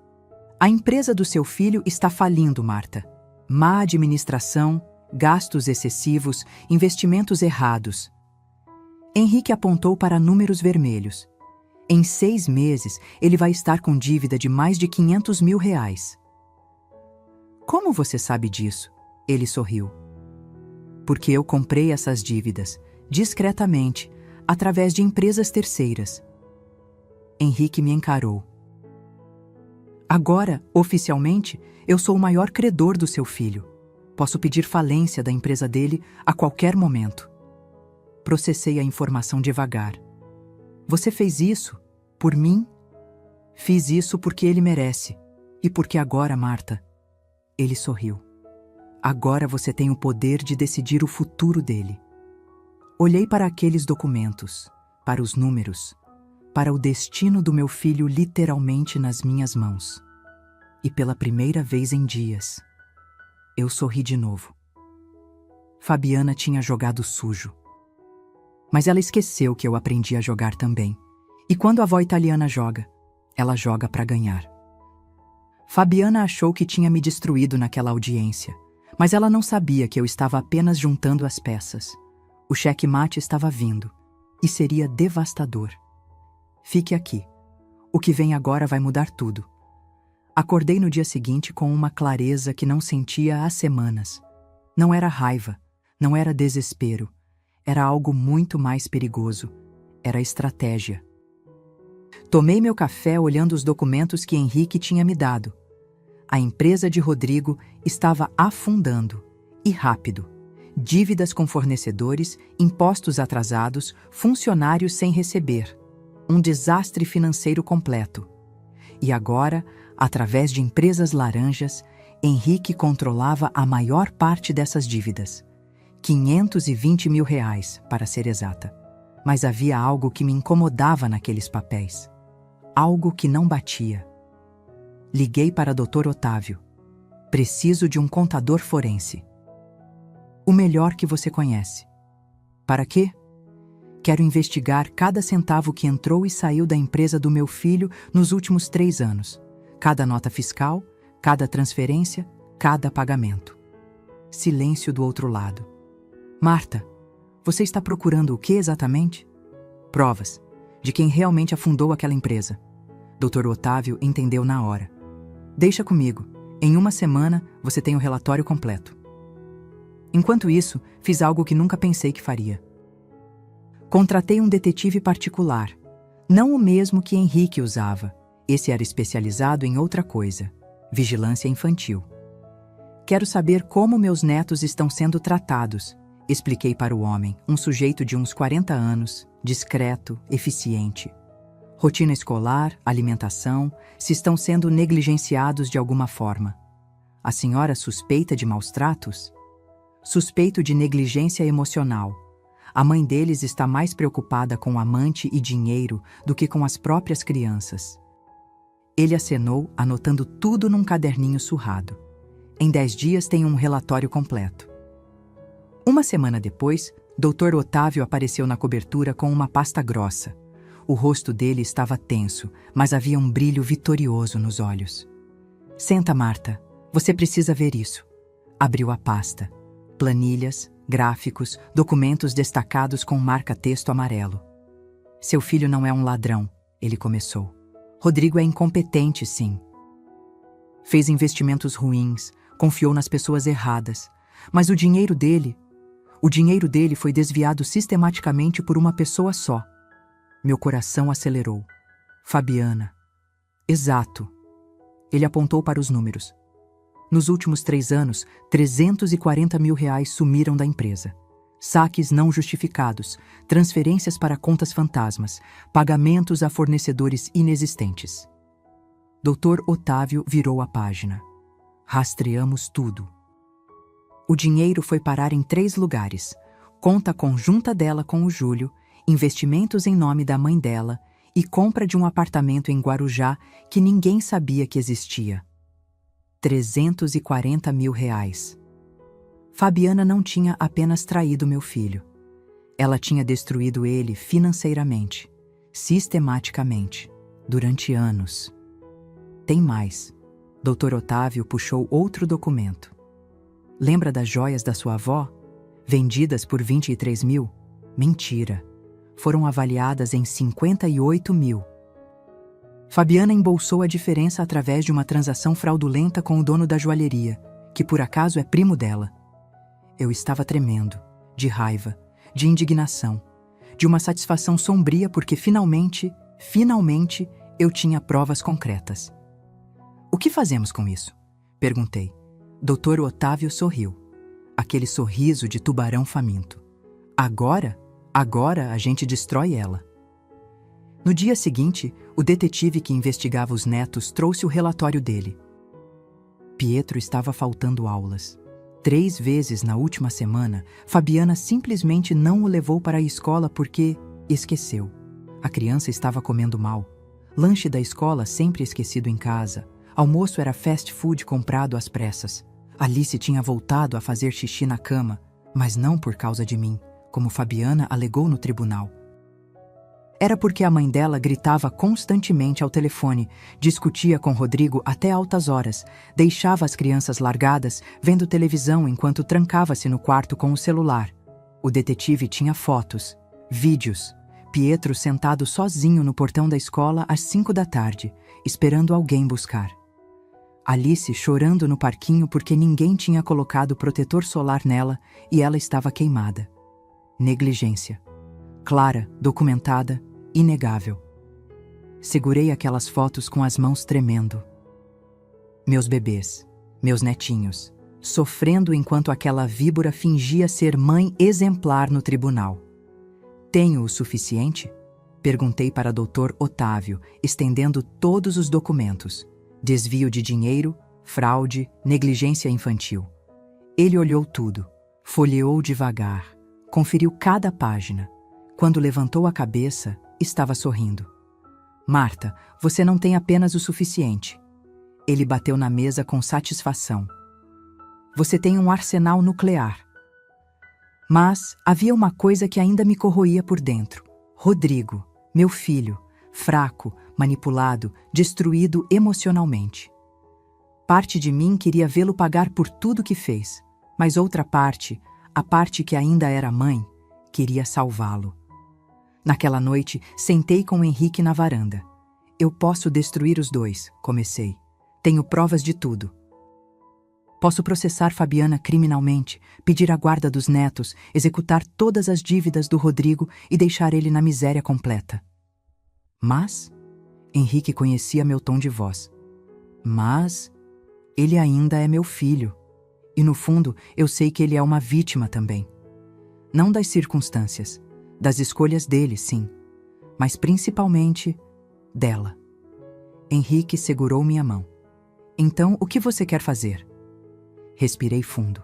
A empresa do seu filho está falindo, Marta. Má administração, gastos excessivos, investimentos errados. Henrique apontou para números vermelhos. Em 6 meses, ele vai estar com dívida de mais de R$500 mil. Como você sabe disso? Ele sorriu. Porque eu comprei essas dívidas, discretamente, através de empresas terceiras. Henrique me encarou. Agora, oficialmente, eu sou o maior credor do seu filho. Posso pedir falência da empresa dele a qualquer momento. Processei a informação devagar. Você fez isso por mim? Fiz isso porque ele merece. E porque agora, Marta... Ele sorriu. Agora você tem o poder de decidir o futuro dele. Olhei para aqueles documentos, para os números, para o destino do meu filho literalmente nas minhas mãos. E pela primeira vez em dias, eu sorri de novo. Fabiana tinha jogado sujo. Mas ela esqueceu que eu aprendi a jogar também. E quando a avó italiana joga, ela joga para ganhar. Fabiana achou que tinha me destruído naquela audiência, mas ela não sabia que eu estava apenas juntando as peças. O cheque-mate estava vindo, e seria devastador. Fique aqui. O que vem agora vai mudar tudo. Acordei no dia seguinte com uma clareza que não sentia há semanas. Não era raiva, não era desespero. Era algo muito mais perigoso. Era estratégia. Tomei meu café olhando os documentos que Henrique tinha me dado. A empresa de Rodrigo estava afundando, e rápido. Dívidas com fornecedores, impostos atrasados, funcionários sem receber. Um desastre financeiro completo. E agora, através de empresas laranjas, Henrique controlava a maior parte dessas dívidas. R$520 mil, para ser exata. Mas havia algo que me incomodava naqueles papéis. Algo que não batia. Liguei para Dr. Otávio. Preciso de um contador forense. O melhor que você conhece. Para quê? Quero investigar cada centavo que entrou e saiu da empresa do meu filho nos últimos 3 anos. Cada nota fiscal, cada transferência, cada pagamento. Silêncio do outro lado. Marta, você está procurando o que exatamente? Provas, de quem realmente afundou aquela empresa. Dr. Otávio entendeu na hora. Deixa comigo. Em 1 semana, você tem o relatório completo. Enquanto isso, fiz algo que nunca pensei que faria. Contratei um detetive particular. Não o mesmo que Henrique usava. Esse era especializado em outra coisa. Vigilância infantil. Quero saber como meus netos estão sendo tratados. Expliquei para o homem, um sujeito de uns 40 anos, discreto, eficiente. Rotina escolar, alimentação, se estão sendo negligenciados de alguma forma. A senhora suspeita de maus tratos? Suspeito de negligência emocional. A mãe deles está mais preocupada com amante e dinheiro do que com as próprias crianças. Ele acenou, anotando tudo num caderninho surrado. Em 10 dias tenho um relatório completo. Uma semana depois, Dr. Otávio apareceu na cobertura com uma pasta grossa. O rosto dele estava tenso, mas havia um brilho vitorioso nos olhos. Senta, Marta. Você precisa ver isso. Abriu a pasta. Planilhas, gráficos, documentos destacados com marca-texto amarelo. Seu filho não é um ladrão, ele começou. Rodrigo é incompetente, sim. Fez investimentos ruins, confiou nas pessoas erradas, mas o dinheiro dele foi desviado sistematicamente por uma pessoa só. Meu coração acelerou. Fabiana. Exato. Ele apontou para os números. Nos últimos 3 anos, R$340 mil sumiram da empresa. Saques não justificados, transferências para contas fantasmas, pagamentos a fornecedores inexistentes. Dr. Otávio virou a página. Rastreamos tudo. O dinheiro foi parar em 3 lugares. Conta conjunta dela com o Júlio, investimentos em nome da mãe dela e compra de um apartamento em Guarujá que ninguém sabia que existia. R$340 mil. Fabiana não tinha apenas traído meu filho. Ela tinha destruído ele financeiramente, sistematicamente, durante anos. Tem mais. Dr. Otávio puxou outro documento. Lembra das joias da sua avó? Vendidas por 23 mil? Mentira. Foram avaliadas em 58 mil. Fabiana embolsou a diferença através de uma transação fraudulenta com o dono da joalheria, que por acaso é primo dela. Eu estava tremendo, de raiva, de indignação, de uma satisfação sombria porque finalmente, eu tinha provas concretas. O que fazemos com isso? Perguntei. Dr. Otávio sorriu. Aquele sorriso de tubarão faminto. Agora a gente destrói ela. No dia seguinte, o detetive que investigava os netos trouxe o relatório dele. Pietro estava faltando aulas. 3 vezes na última semana, Fabiana simplesmente não o levou para a escola porque esqueceu. A criança estava comendo mal. Lanche da escola sempre esquecido em casa. Almoço era fast food comprado às pressas. Alice tinha voltado a fazer xixi na cama, mas não por causa de mim, como Fabiana alegou no tribunal. Era porque a mãe dela gritava constantemente ao telefone, discutia com Rodrigo até altas horas, deixava as crianças largadas, vendo televisão enquanto trancava-se no quarto com o celular. O detetive tinha fotos, vídeos. Pietro sentado sozinho no portão da escola às 5 da tarde, esperando alguém buscar. Alice chorando no parquinho porque ninguém tinha colocado protetor solar nela e ela estava queimada. Negligência. Clara, documentada, inegável. Segurei aquelas fotos com as mãos tremendo. Meus bebês, meus netinhos, sofrendo enquanto aquela víbora fingia ser mãe exemplar no tribunal. Tenho o suficiente? Perguntei para Dr. Otávio, estendendo todos os documentos. Desvio de dinheiro, fraude, negligência infantil. Ele olhou tudo, folheou devagar, conferiu cada página. Quando levantou a cabeça, estava sorrindo. Marta, você não tem apenas o suficiente. Ele bateu na mesa com satisfação. Você tem um arsenal nuclear. Mas havia uma coisa que ainda me corroía por dentro. Rodrigo, meu filho, fraco, manipulado, destruído emocionalmente. Parte de mim queria vê-lo pagar por tudo que fez, mas outra parte, a parte que ainda era mãe, queria salvá-lo. Naquela noite, sentei com Henrique na varanda. Eu posso destruir os dois, comecei. Tenho provas de tudo. Posso processar Fabiana criminalmente, pedir a guarda dos netos, executar todas as dívidas do Rodrigo e deixar ele na miséria completa. Mas, Henrique conhecia meu tom de voz. Mas, ele ainda é meu filho. E no fundo, eu sei que ele é uma vítima também. Não das circunstâncias, das escolhas dele, sim, mas principalmente dela. Henrique segurou minha mão. Então, o que você quer fazer? Respirei fundo.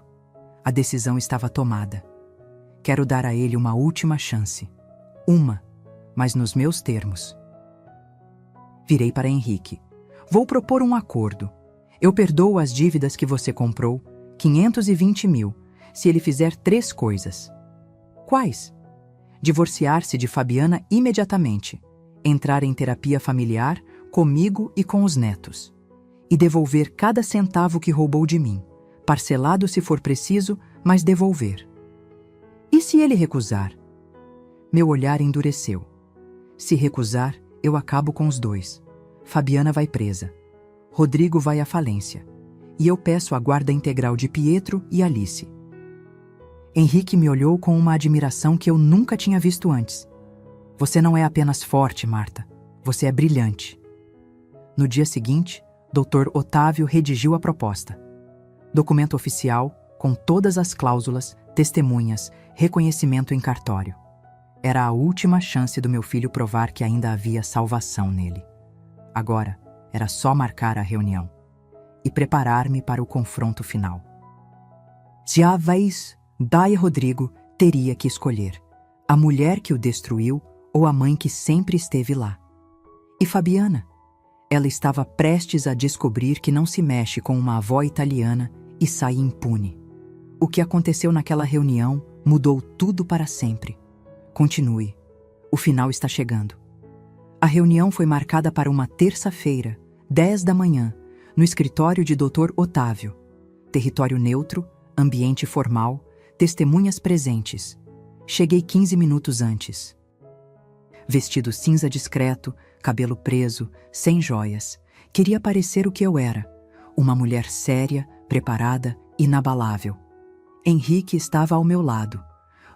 A decisão estava tomada. Quero dar a ele uma última chance. Mas nos meus termos. Virei para Henrique. Vou propor um acordo. Eu perdoo as dívidas que você comprou, 520 mil, se ele fizer 3 coisas. Quais? Divorciar-se de Fabiana imediatamente, entrar em terapia familiar comigo e com os netos, e devolver cada centavo que roubou de mim, parcelado se for preciso, mas devolver. E se ele recusar? Meu olhar endureceu. Se recusar, eu acabo com os 2. Fabiana vai presa. Rodrigo vai à falência. E eu peço a guarda integral de Pietro e Alice. Henrique me olhou com uma admiração que eu nunca tinha visto antes. Você não é apenas forte, Marta. Você é brilhante. No dia seguinte, Dr. Otávio redigiu a proposta. Documento oficial, com todas as cláusulas, testemunhas, reconhecimento em cartório. Era a última chance do meu filho provar que ainda havia salvação nele. Agora, era só marcar a reunião e preparar-me para o confronto final. Já vez, Dai Rodrigo teria que escolher a mulher que o destruiu ou a mãe que sempre esteve lá. E Fabiana? Ela estava prestes a descobrir que não se mexe com uma avó italiana e sai impune. O que aconteceu naquela reunião mudou tudo para sempre. Continue. O final está chegando. A reunião foi marcada para uma terça-feira, 10 da manhã, no escritório de Dr. Otávio. Território neutro, ambiente formal, testemunhas presentes. Cheguei 15 minutos antes. Vestido cinza discreto, cabelo preso, sem joias. Queria parecer o que eu era. Uma mulher séria, preparada, inabalável. Henrique estava ao meu lado.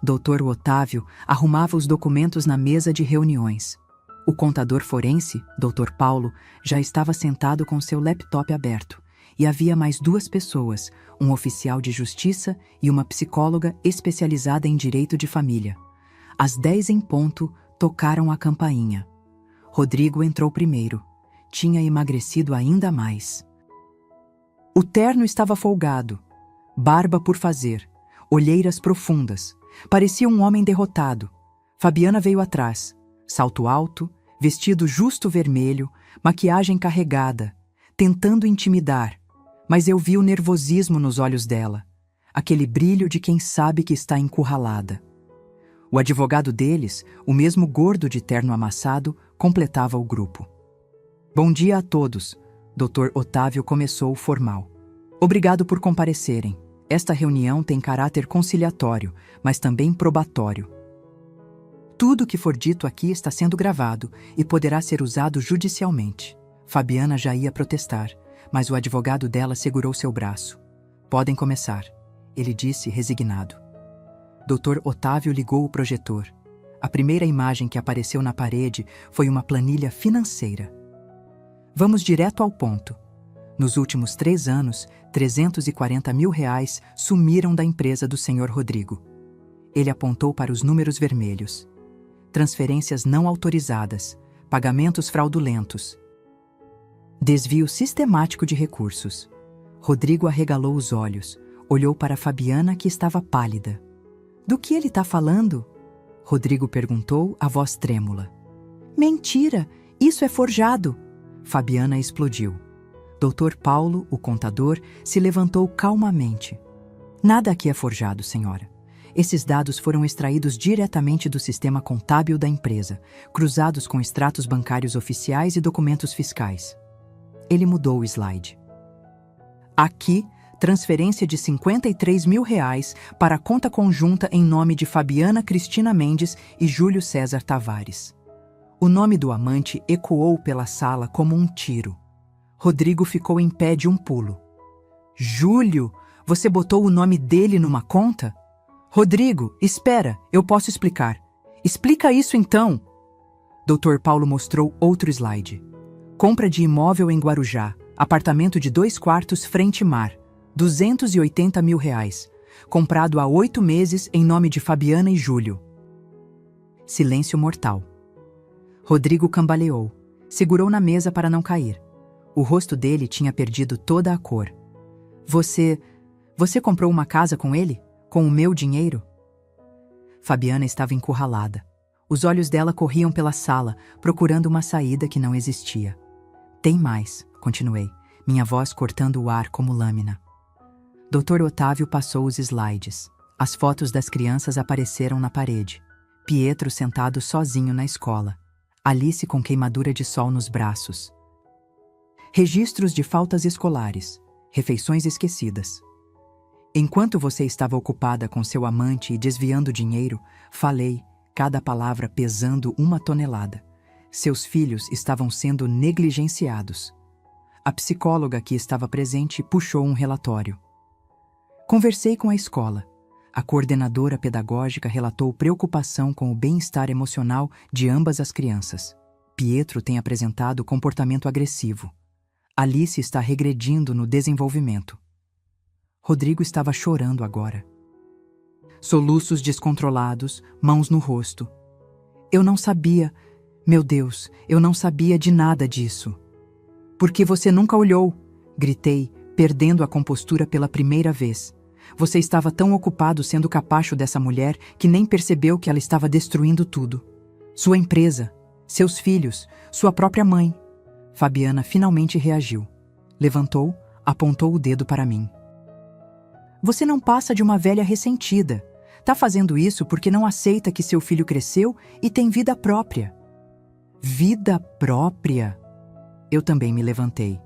Dr. Otávio arrumava os documentos na mesa de reuniões. O contador forense, Dr. Paulo, já estava sentado com seu laptop aberto. E havia mais 2 pessoas, um oficial de justiça e uma psicóloga especializada em direito de família. Às 10 em ponto, tocaram a campainha. Rodrigo entrou primeiro. Tinha emagrecido ainda mais. O terno estava folgado, barba por fazer, olheiras profundas. Parecia um homem derrotado. Fabiana veio atrás, salto alto, vestido justo vermelho, maquiagem carregada, tentando intimidar, mas eu vi o nervosismo nos olhos dela, aquele brilho de quem sabe que está encurralada. O advogado deles, o mesmo gordo de terno amassado, completava o grupo. Bom dia a todos, Dr. Otávio começou formal. Obrigado por comparecerem. Esta reunião tem caráter conciliatório, mas também probatório. Tudo que for dito aqui está sendo gravado e poderá ser usado judicialmente. Fabiana já ia protestar, mas o advogado dela segurou seu braço. Podem começar, ele disse resignado. Dr. Otávio ligou o projetor. A primeira imagem que apareceu na parede foi uma planilha financeira. Vamos direto ao ponto. Nos últimos 3 anos, 340 mil reais sumiram da empresa do Sr. Rodrigo. Ele apontou para os números vermelhos. Transferências não autorizadas, pagamentos fraudulentos. Desvio sistemático de recursos. Rodrigo arregalou os olhos, olhou para Fabiana, que estava pálida. Do que ele está falando? Rodrigo perguntou, a voz trêmula. Mentira! Isso é forjado! Fabiana explodiu. Dr. Paulo, o contador, se levantou calmamente. Nada aqui é forjado, senhora. Esses dados foram extraídos diretamente do sistema contábil da empresa, cruzados com extratos bancários oficiais e documentos fiscais. Ele mudou o slide. Aqui, transferência de 53 mil reais para a conta conjunta em nome de Fabiana Cristina Mendes e Júlio César Tavares. O nome do amante ecoou pela sala como um tiro. Rodrigo ficou em pé de um pulo. Júlio, você botou o nome dele numa conta? Rodrigo, espera, eu posso explicar. Explica isso então. Dr. Paulo mostrou outro slide. Compra de imóvel em Guarujá, apartamento de 2 quartos frente mar, 280 mil reais. Comprado há 8 meses em nome de Fabiana e Júlio. Silêncio mortal. Rodrigo cambaleou, segurou na mesa para não cair. O rosto dele tinha perdido toda a cor. Você comprou uma casa com ele? Com o meu dinheiro? Fabiana estava encurralada. Os olhos dela corriam pela sala, procurando uma saída que não existia. Tem mais, continuei, minha voz cortando o ar como lâmina. Dr. Otávio passou os slides. As fotos das crianças apareceram na parede. Pietro sentado sozinho na escola. Alice com queimadura de sol nos braços. Registros de faltas escolares. Refeições esquecidas. Enquanto você estava ocupada com seu amante e desviando dinheiro, falei, cada palavra pesando 1 tonelada. Seus filhos estavam sendo negligenciados. A psicóloga que estava presente puxou um relatório. Conversei com a escola. A coordenadora pedagógica relatou preocupação com o bem-estar emocional de ambas as crianças. Pietro tem apresentado comportamento agressivo. Alice está regredindo no desenvolvimento. Rodrigo estava chorando agora. Soluços descontrolados, mãos no rosto. Eu não sabia, meu Deus, eu não sabia de nada disso. Por que você nunca olhou? Gritei, perdendo a compostura pela primeira vez. Você estava tão ocupado sendo capacho dessa mulher que nem percebeu que ela estava destruindo tudo. Sua empresa, seus filhos, sua própria mãe. Fabiana finalmente reagiu. Levantou, apontou o dedo para mim. Você não passa de uma velha ressentida. Tá fazendo isso porque não aceita que seu filho cresceu e tem vida própria. Vida própria? Eu também me levantei.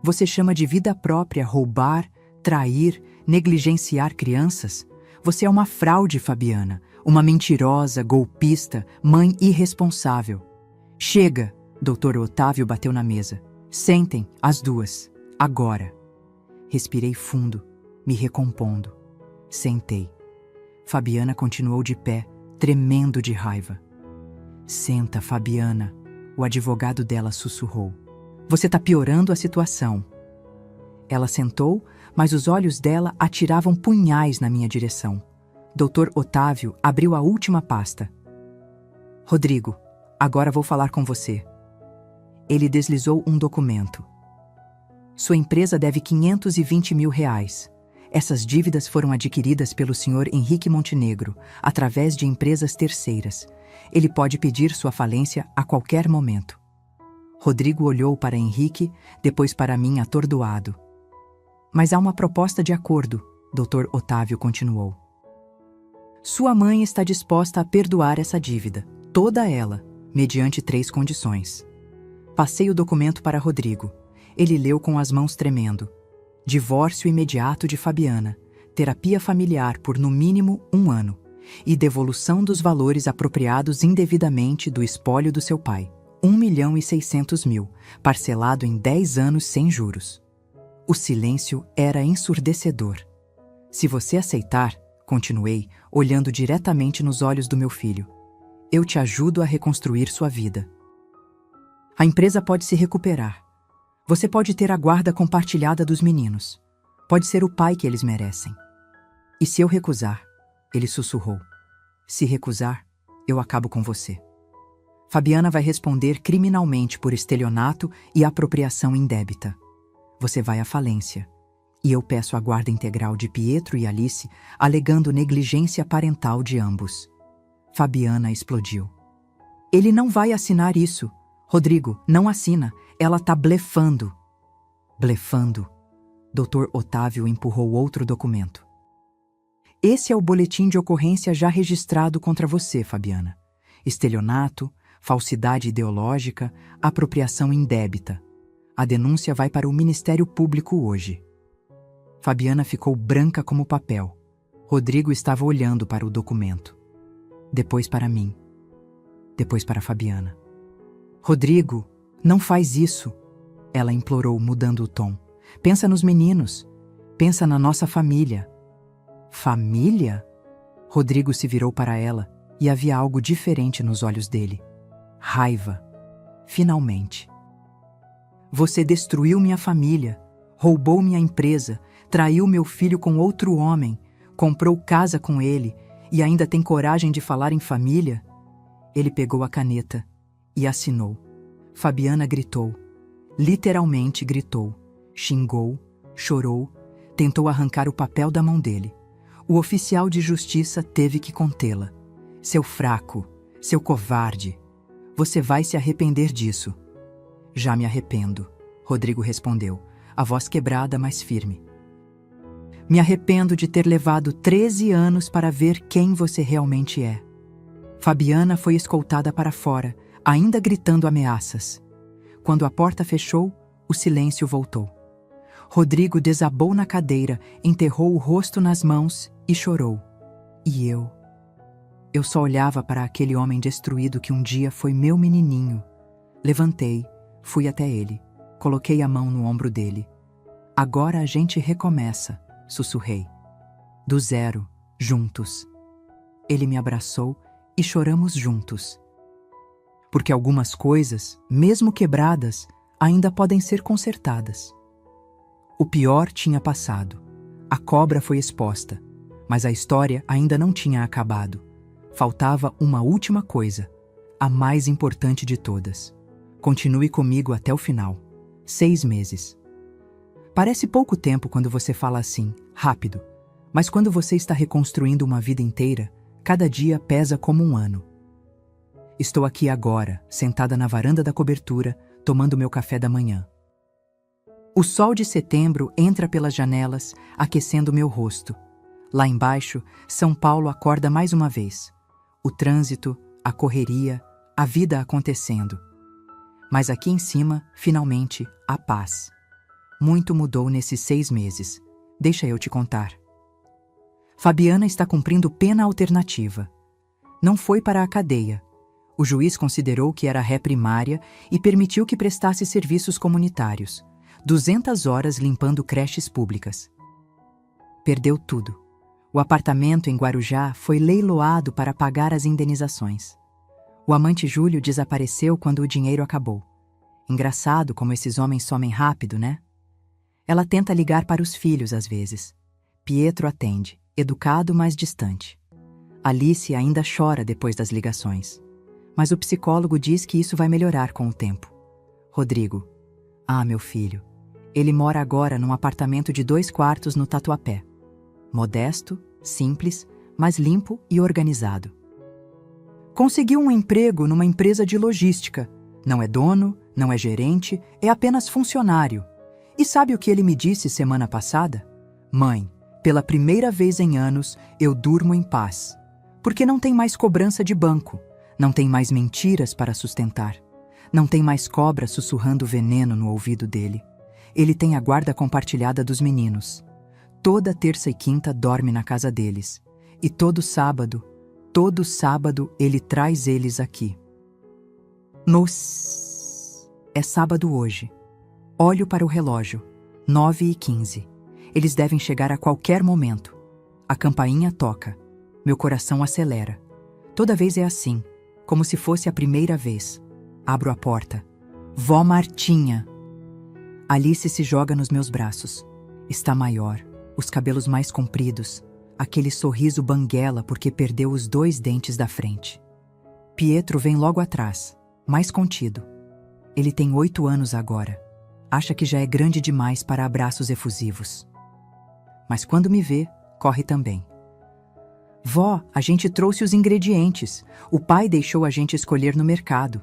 Você chama de vida própria roubar, trair, negligenciar crianças? Você é uma fraude, Fabiana. Uma mentirosa, golpista, mãe irresponsável. Chega! Dr. Otávio bateu na mesa. Sentem, as duas. Agora. Respirei fundo, me recompondo. Sentei. Fabiana continuou de pé, tremendo de raiva. Senta, Fabiana. O advogado dela sussurrou. Você tá piorando a situação. Ela sentou, mas os olhos dela atiravam punhais na minha direção. Dr. Otávio abriu a última pasta. Rodrigo, agora vou falar com você. Ele deslizou um documento. Sua empresa deve R$520 mil. Essas dívidas foram adquiridas pelo Sr. Henrique Montenegro, através de empresas terceiras. Ele pode pedir sua falência a qualquer momento. Rodrigo olhou para Henrique, depois para mim atordoado. Mas há uma proposta de acordo, Dr. Otávio continuou. Sua mãe está disposta a perdoar essa dívida, toda ela, mediante 3 condições. Passei o documento para Rodrigo. Ele leu com as mãos tremendo. Divórcio imediato de Fabiana, terapia familiar por no mínimo 1 ano e devolução dos valores apropriados indevidamente do espólio do seu pai, R$1.600.000, parcelado em 10 anos sem juros. O silêncio era ensurdecedor. Se você aceitar, continuei, olhando diretamente nos olhos do meu filho, eu te ajudo a reconstruir sua vida. A empresa pode se recuperar. Você pode ter a guarda compartilhada dos meninos. Pode ser o pai que eles merecem. E se eu recusar? Ele sussurrou. Se recusar, eu acabo com você. Fabiana vai responder criminalmente por estelionato e apropriação indébita. Você vai à falência. E eu peço a guarda integral de Pietro e Alice, alegando negligência parental de ambos. Fabiana explodiu. Ele não vai assinar isso. Rodrigo, não assina. Ela tá blefando. Blefando. Dr. Otávio empurrou outro documento. Esse é o boletim de ocorrência já registrado contra você, Fabiana. Estelionato, falsidade ideológica, apropriação indébita. A denúncia vai para o Ministério Público hoje. Fabiana ficou branca como papel. Rodrigo estava olhando para o documento. Depois para mim. Depois para Fabiana. Rodrigo, não faz isso. Ela implorou, mudando o tom. Pensa nos meninos. Pensa na nossa família. Família? Rodrigo se virou para ela e havia algo diferente nos olhos dele. Raiva. Finalmente. Você destruiu minha família, roubou minha empresa, traiu meu filho com outro homem, comprou casa com ele e ainda tem coragem de falar em família? Ele pegou a caneta e assinou. Fabiana gritou. Literalmente gritou. Xingou, chorou, Tentou arrancar o papel da mão dele. O oficial de justiça teve que contê-la. Seu fraco, seu covarde. Você vai se arrepender disso. Já me arrependo, Rodrigo respondeu, a voz quebrada, mas firme. Me arrependo de ter levado 13 anos para ver quem você realmente é. Fabiana foi escoltada para fora, ainda gritando ameaças. Quando a porta fechou, o silêncio voltou. Rodrigo desabou na cadeira, enterrou o rosto nas mãos e chorou. E eu? Eu só olhava para aquele homem destruído que um dia foi meu menininho. Levantei, fui até ele, coloquei a mão no ombro dele. Agora a gente recomeça, sussurrei. Do zero, juntos. Ele me abraçou e choramos juntos. Porque algumas coisas, mesmo quebradas, ainda podem ser consertadas. O pior tinha passado. A cobra foi exposta, mas a história ainda não tinha acabado. Faltava uma última coisa, a mais importante de todas. Continue comigo até o final. 6 meses. Parece pouco tempo quando você fala assim, rápido, mas quando você está reconstruindo uma vida inteira, cada dia pesa como um ano. Estou aqui agora, sentada na varanda da cobertura, tomando meu café da manhã. O sol de setembro entra pelas janelas, aquecendo meu rosto. Lá embaixo, São Paulo acorda mais uma vez. O trânsito, a correria, a vida acontecendo. Mas aqui em cima, finalmente, a paz. Muito mudou nesses 6 meses. Deixa eu te contar. Fabiana está cumprindo pena alternativa. Não foi para a cadeia. O juiz considerou que era ré primária e permitiu que prestasse serviços comunitários. 200 horas limpando creches públicas. Perdeu tudo. O apartamento em Guarujá foi leiloado para pagar as indenizações. O amante Júlio desapareceu quando o dinheiro acabou. Engraçado como esses homens somem rápido, né? Ela tenta ligar para os filhos às vezes. Pietro atende, educado, mas distante. Alice ainda chora depois das ligações. Mas o psicólogo diz que isso vai melhorar com o tempo. Rodrigo. Ah, meu filho. Ele mora agora num apartamento de 2 quartos no Tatuapé. Modesto, simples, mas limpo e organizado. Conseguiu um emprego numa empresa de logística. Não é dono, não é gerente, é apenas funcionário. E sabe o que ele me disse semana passada? Mãe, pela primeira vez em anos, eu durmo em paz. Porque não tem mais cobrança de banco, não tem mais mentiras para sustentar, não tem mais cobra sussurrando veneno no ouvido dele. Ele tem a guarda compartilhada dos meninos. Toda terça e quinta dorme na casa deles. E todo sábado ele traz eles aqui. É sábado hoje. Olho para o relógio. 9h15. Eles devem chegar a qualquer momento. A campainha toca. Meu coração acelera. Toda vez é assim, como se fosse a primeira vez. Abro a porta. Vó Martinha. Alice se joga nos meus braços. Está maior, os cabelos mais compridos, aquele sorriso banguela porque perdeu os 2 dentes da frente. Pietro vem logo atrás, mais contido. Ele tem 8 anos agora. Acha que já é grande demais para abraços efusivos. Mas quando me vê, corre também. Vó, a gente trouxe os ingredientes. O pai deixou a gente escolher no mercado.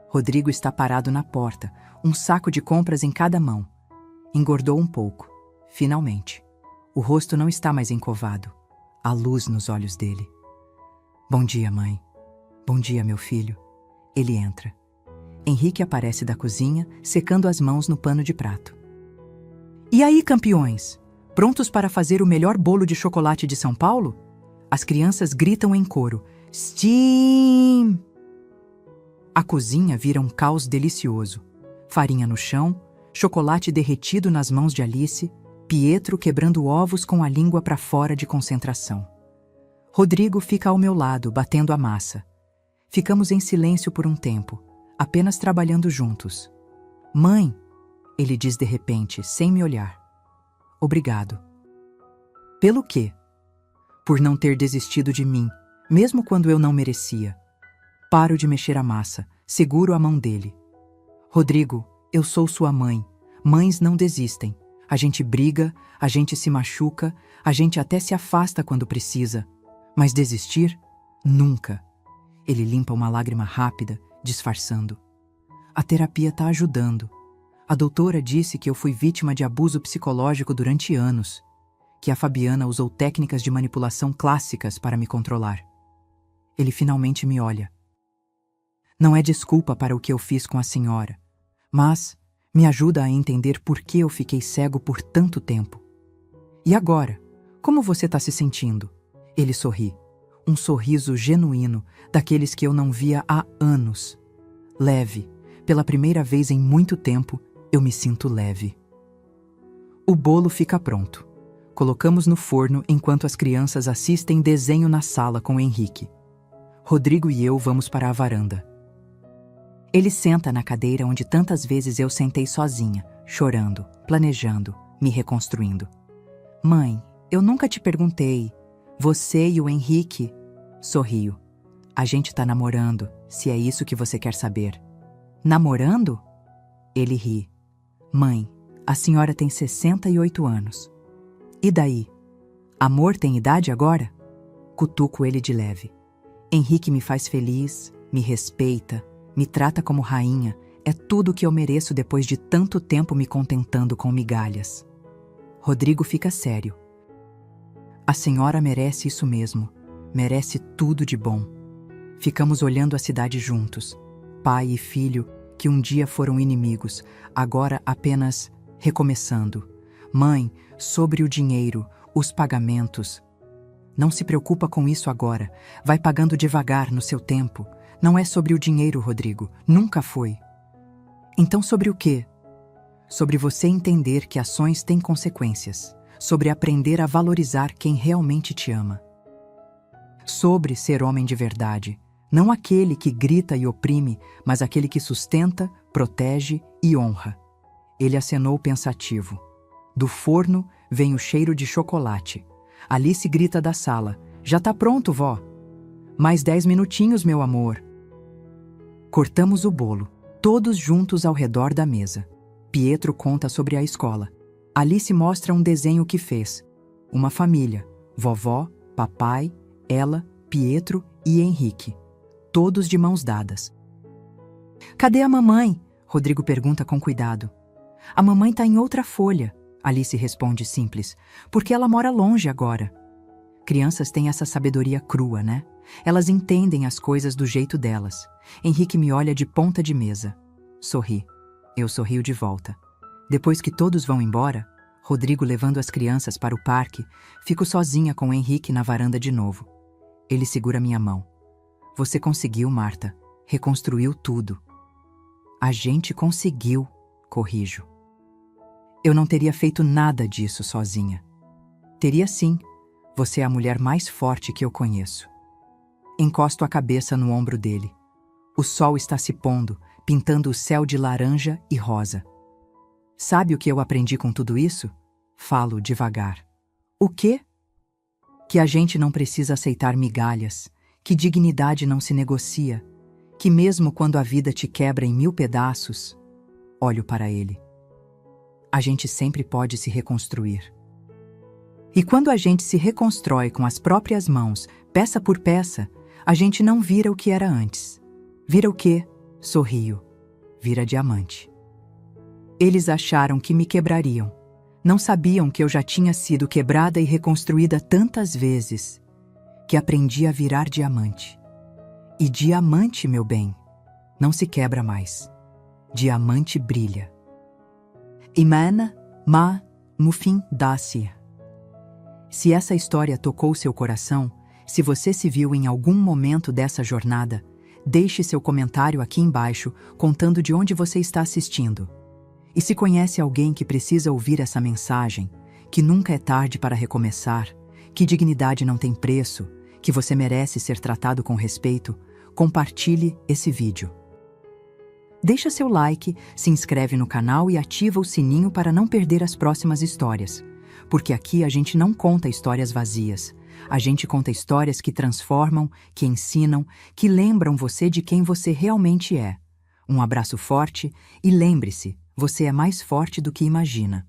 Rodrigo está parado na porta, um saco de compras em cada mão. Engordou um pouco, finalmente. O rosto não está mais encovado. Há luz nos olhos dele. Bom dia, mãe. Bom dia, meu filho. Ele entra. Henrique aparece da cozinha, secando as mãos no pano de prato. E aí, campeões? Prontos para fazer o melhor bolo de chocolate de São Paulo? As crianças gritam em coro. Steam! A cozinha vira um caos delicioso. Farinha no chão, chocolate derretido nas mãos de Alice, Pietro quebrando ovos com a língua para fora de concentração. Rodrigo fica ao meu lado, batendo a massa. Ficamos em silêncio por um tempo, apenas trabalhando juntos. Mãe, ele diz de repente, sem me olhar. Obrigado. Pelo quê? Por não ter desistido de mim, mesmo quando eu não merecia. Paro de mexer a massa, seguro a mão dele. Rodrigo, eu sou sua mãe. Mães não desistem. A gente briga, a gente se machuca, a gente até se afasta quando precisa. Mas desistir? Nunca. Ele limpa uma lágrima rápida, disfarçando. A terapia está ajudando. A doutora disse que eu fui vítima de abuso psicológico durante anos, que a Fabiana usou técnicas de manipulação clássicas para me controlar. Ele finalmente me olha. Não é desculpa para o que eu fiz com a senhora, mas me ajuda a entender por que eu fiquei cego por tanto tempo. E agora, como você está se sentindo? Ele sorri. Um sorriso genuíno, daqueles que eu não via há anos. Leve. Pela primeira vez em muito tempo, eu me sinto leve. O bolo fica pronto. Colocamos no forno enquanto as crianças assistem desenho na sala com o Henrique. Rodrigo e eu vamos para a varanda. Ele senta na cadeira onde tantas vezes eu sentei sozinha, chorando, planejando, me reconstruindo. Mãe, eu nunca te perguntei. Você e o Henrique? Sorrio. A gente tá namorando, se é isso que você quer saber. Namorando? Ele ri. Mãe, a senhora tem 68 anos. E daí? Amor tem idade agora? Cutuco ele de leve. Henrique me faz feliz, me respeita, me trata como rainha. É tudo o que eu mereço depois de tanto tempo me contentando com migalhas. Rodrigo fica sério. A senhora merece isso mesmo. Merece tudo de bom. Ficamos olhando a cidade juntos. Pai e filho, que um dia foram inimigos, agora apenas recomeçando. Mãe, sobre o dinheiro, os pagamentos. Não se preocupa com isso agora. Vai pagando devagar no seu tempo. Não é sobre o dinheiro, Rodrigo. Nunca foi. Então sobre o quê? Sobre você entender que ações têm consequências. Sobre aprender a valorizar quem realmente te ama. Sobre ser homem de verdade. Não aquele que grita e oprime, mas aquele que sustenta, protege e honra. Ele acenou pensativo. Do forno vem o cheiro de chocolate. Alice grita da sala. Já tá pronto, vó. Mais 10 minutinhos, meu amor. Cortamos o bolo, todos juntos ao redor da mesa. Pietro conta sobre a escola. Alice mostra um desenho que fez. Uma família. Vovó, papai, ela, Pietro e Henrique. Todos de mãos dadas. Cadê a mamãe? Rodrigo pergunta com cuidado. A mamãe tá em outra folha. Alice responde simples. Porque ela mora longe agora. Crianças têm essa sabedoria crua, né? Elas entendem as coisas do jeito delas. Henrique me olha de ponta de mesa. Sorri. Eu sorrio de volta. Depois que todos vão embora, Rodrigo levando as crianças para o parque, fico sozinha com Henrique na varanda de novo. Ele segura minha mão. Você conseguiu, Marta. Reconstruiu tudo. A gente conseguiu, corrijo. Eu não teria feito nada disso sozinha. Teria sim. Você é a mulher mais forte que eu conheço. Encosto a cabeça no ombro dele. O sol está se pondo, pintando o céu de laranja e rosa. Sabe o que eu aprendi com tudo isso? Falo devagar. O quê? Que a gente não precisa aceitar migalhas, que dignidade não se negocia, que mesmo quando a vida te quebra em 1000 pedaços, olho para ele. A gente sempre pode se reconstruir. E quando a gente se reconstrói com as próprias mãos, peça por peça, a gente não vira o que era antes. Vira o quê? Sorrio. Vira diamante. Eles acharam que me quebrariam. Não sabiam que eu já tinha sido quebrada e reconstruída tantas vezes, que aprendi a virar diamante. E diamante, meu bem, não se quebra mais. Diamante brilha. Imana ma mufin dacia. Se essa história tocou seu coração, se você se viu em algum momento dessa jornada, deixe seu comentário aqui embaixo contando de onde você está assistindo. E se conhece alguém que precisa ouvir essa mensagem, que nunca é tarde para recomeçar, que dignidade não tem preço, que você merece ser tratado com respeito, compartilhe esse vídeo. Deixa seu like, se inscreve no canal e ativa o sininho para não perder as próximas histórias. Porque aqui a gente não conta histórias vazias. A gente conta histórias que transformam, que ensinam, que lembram você de quem você realmente é. Um abraço forte e lembre-se, você é mais forte do que imagina.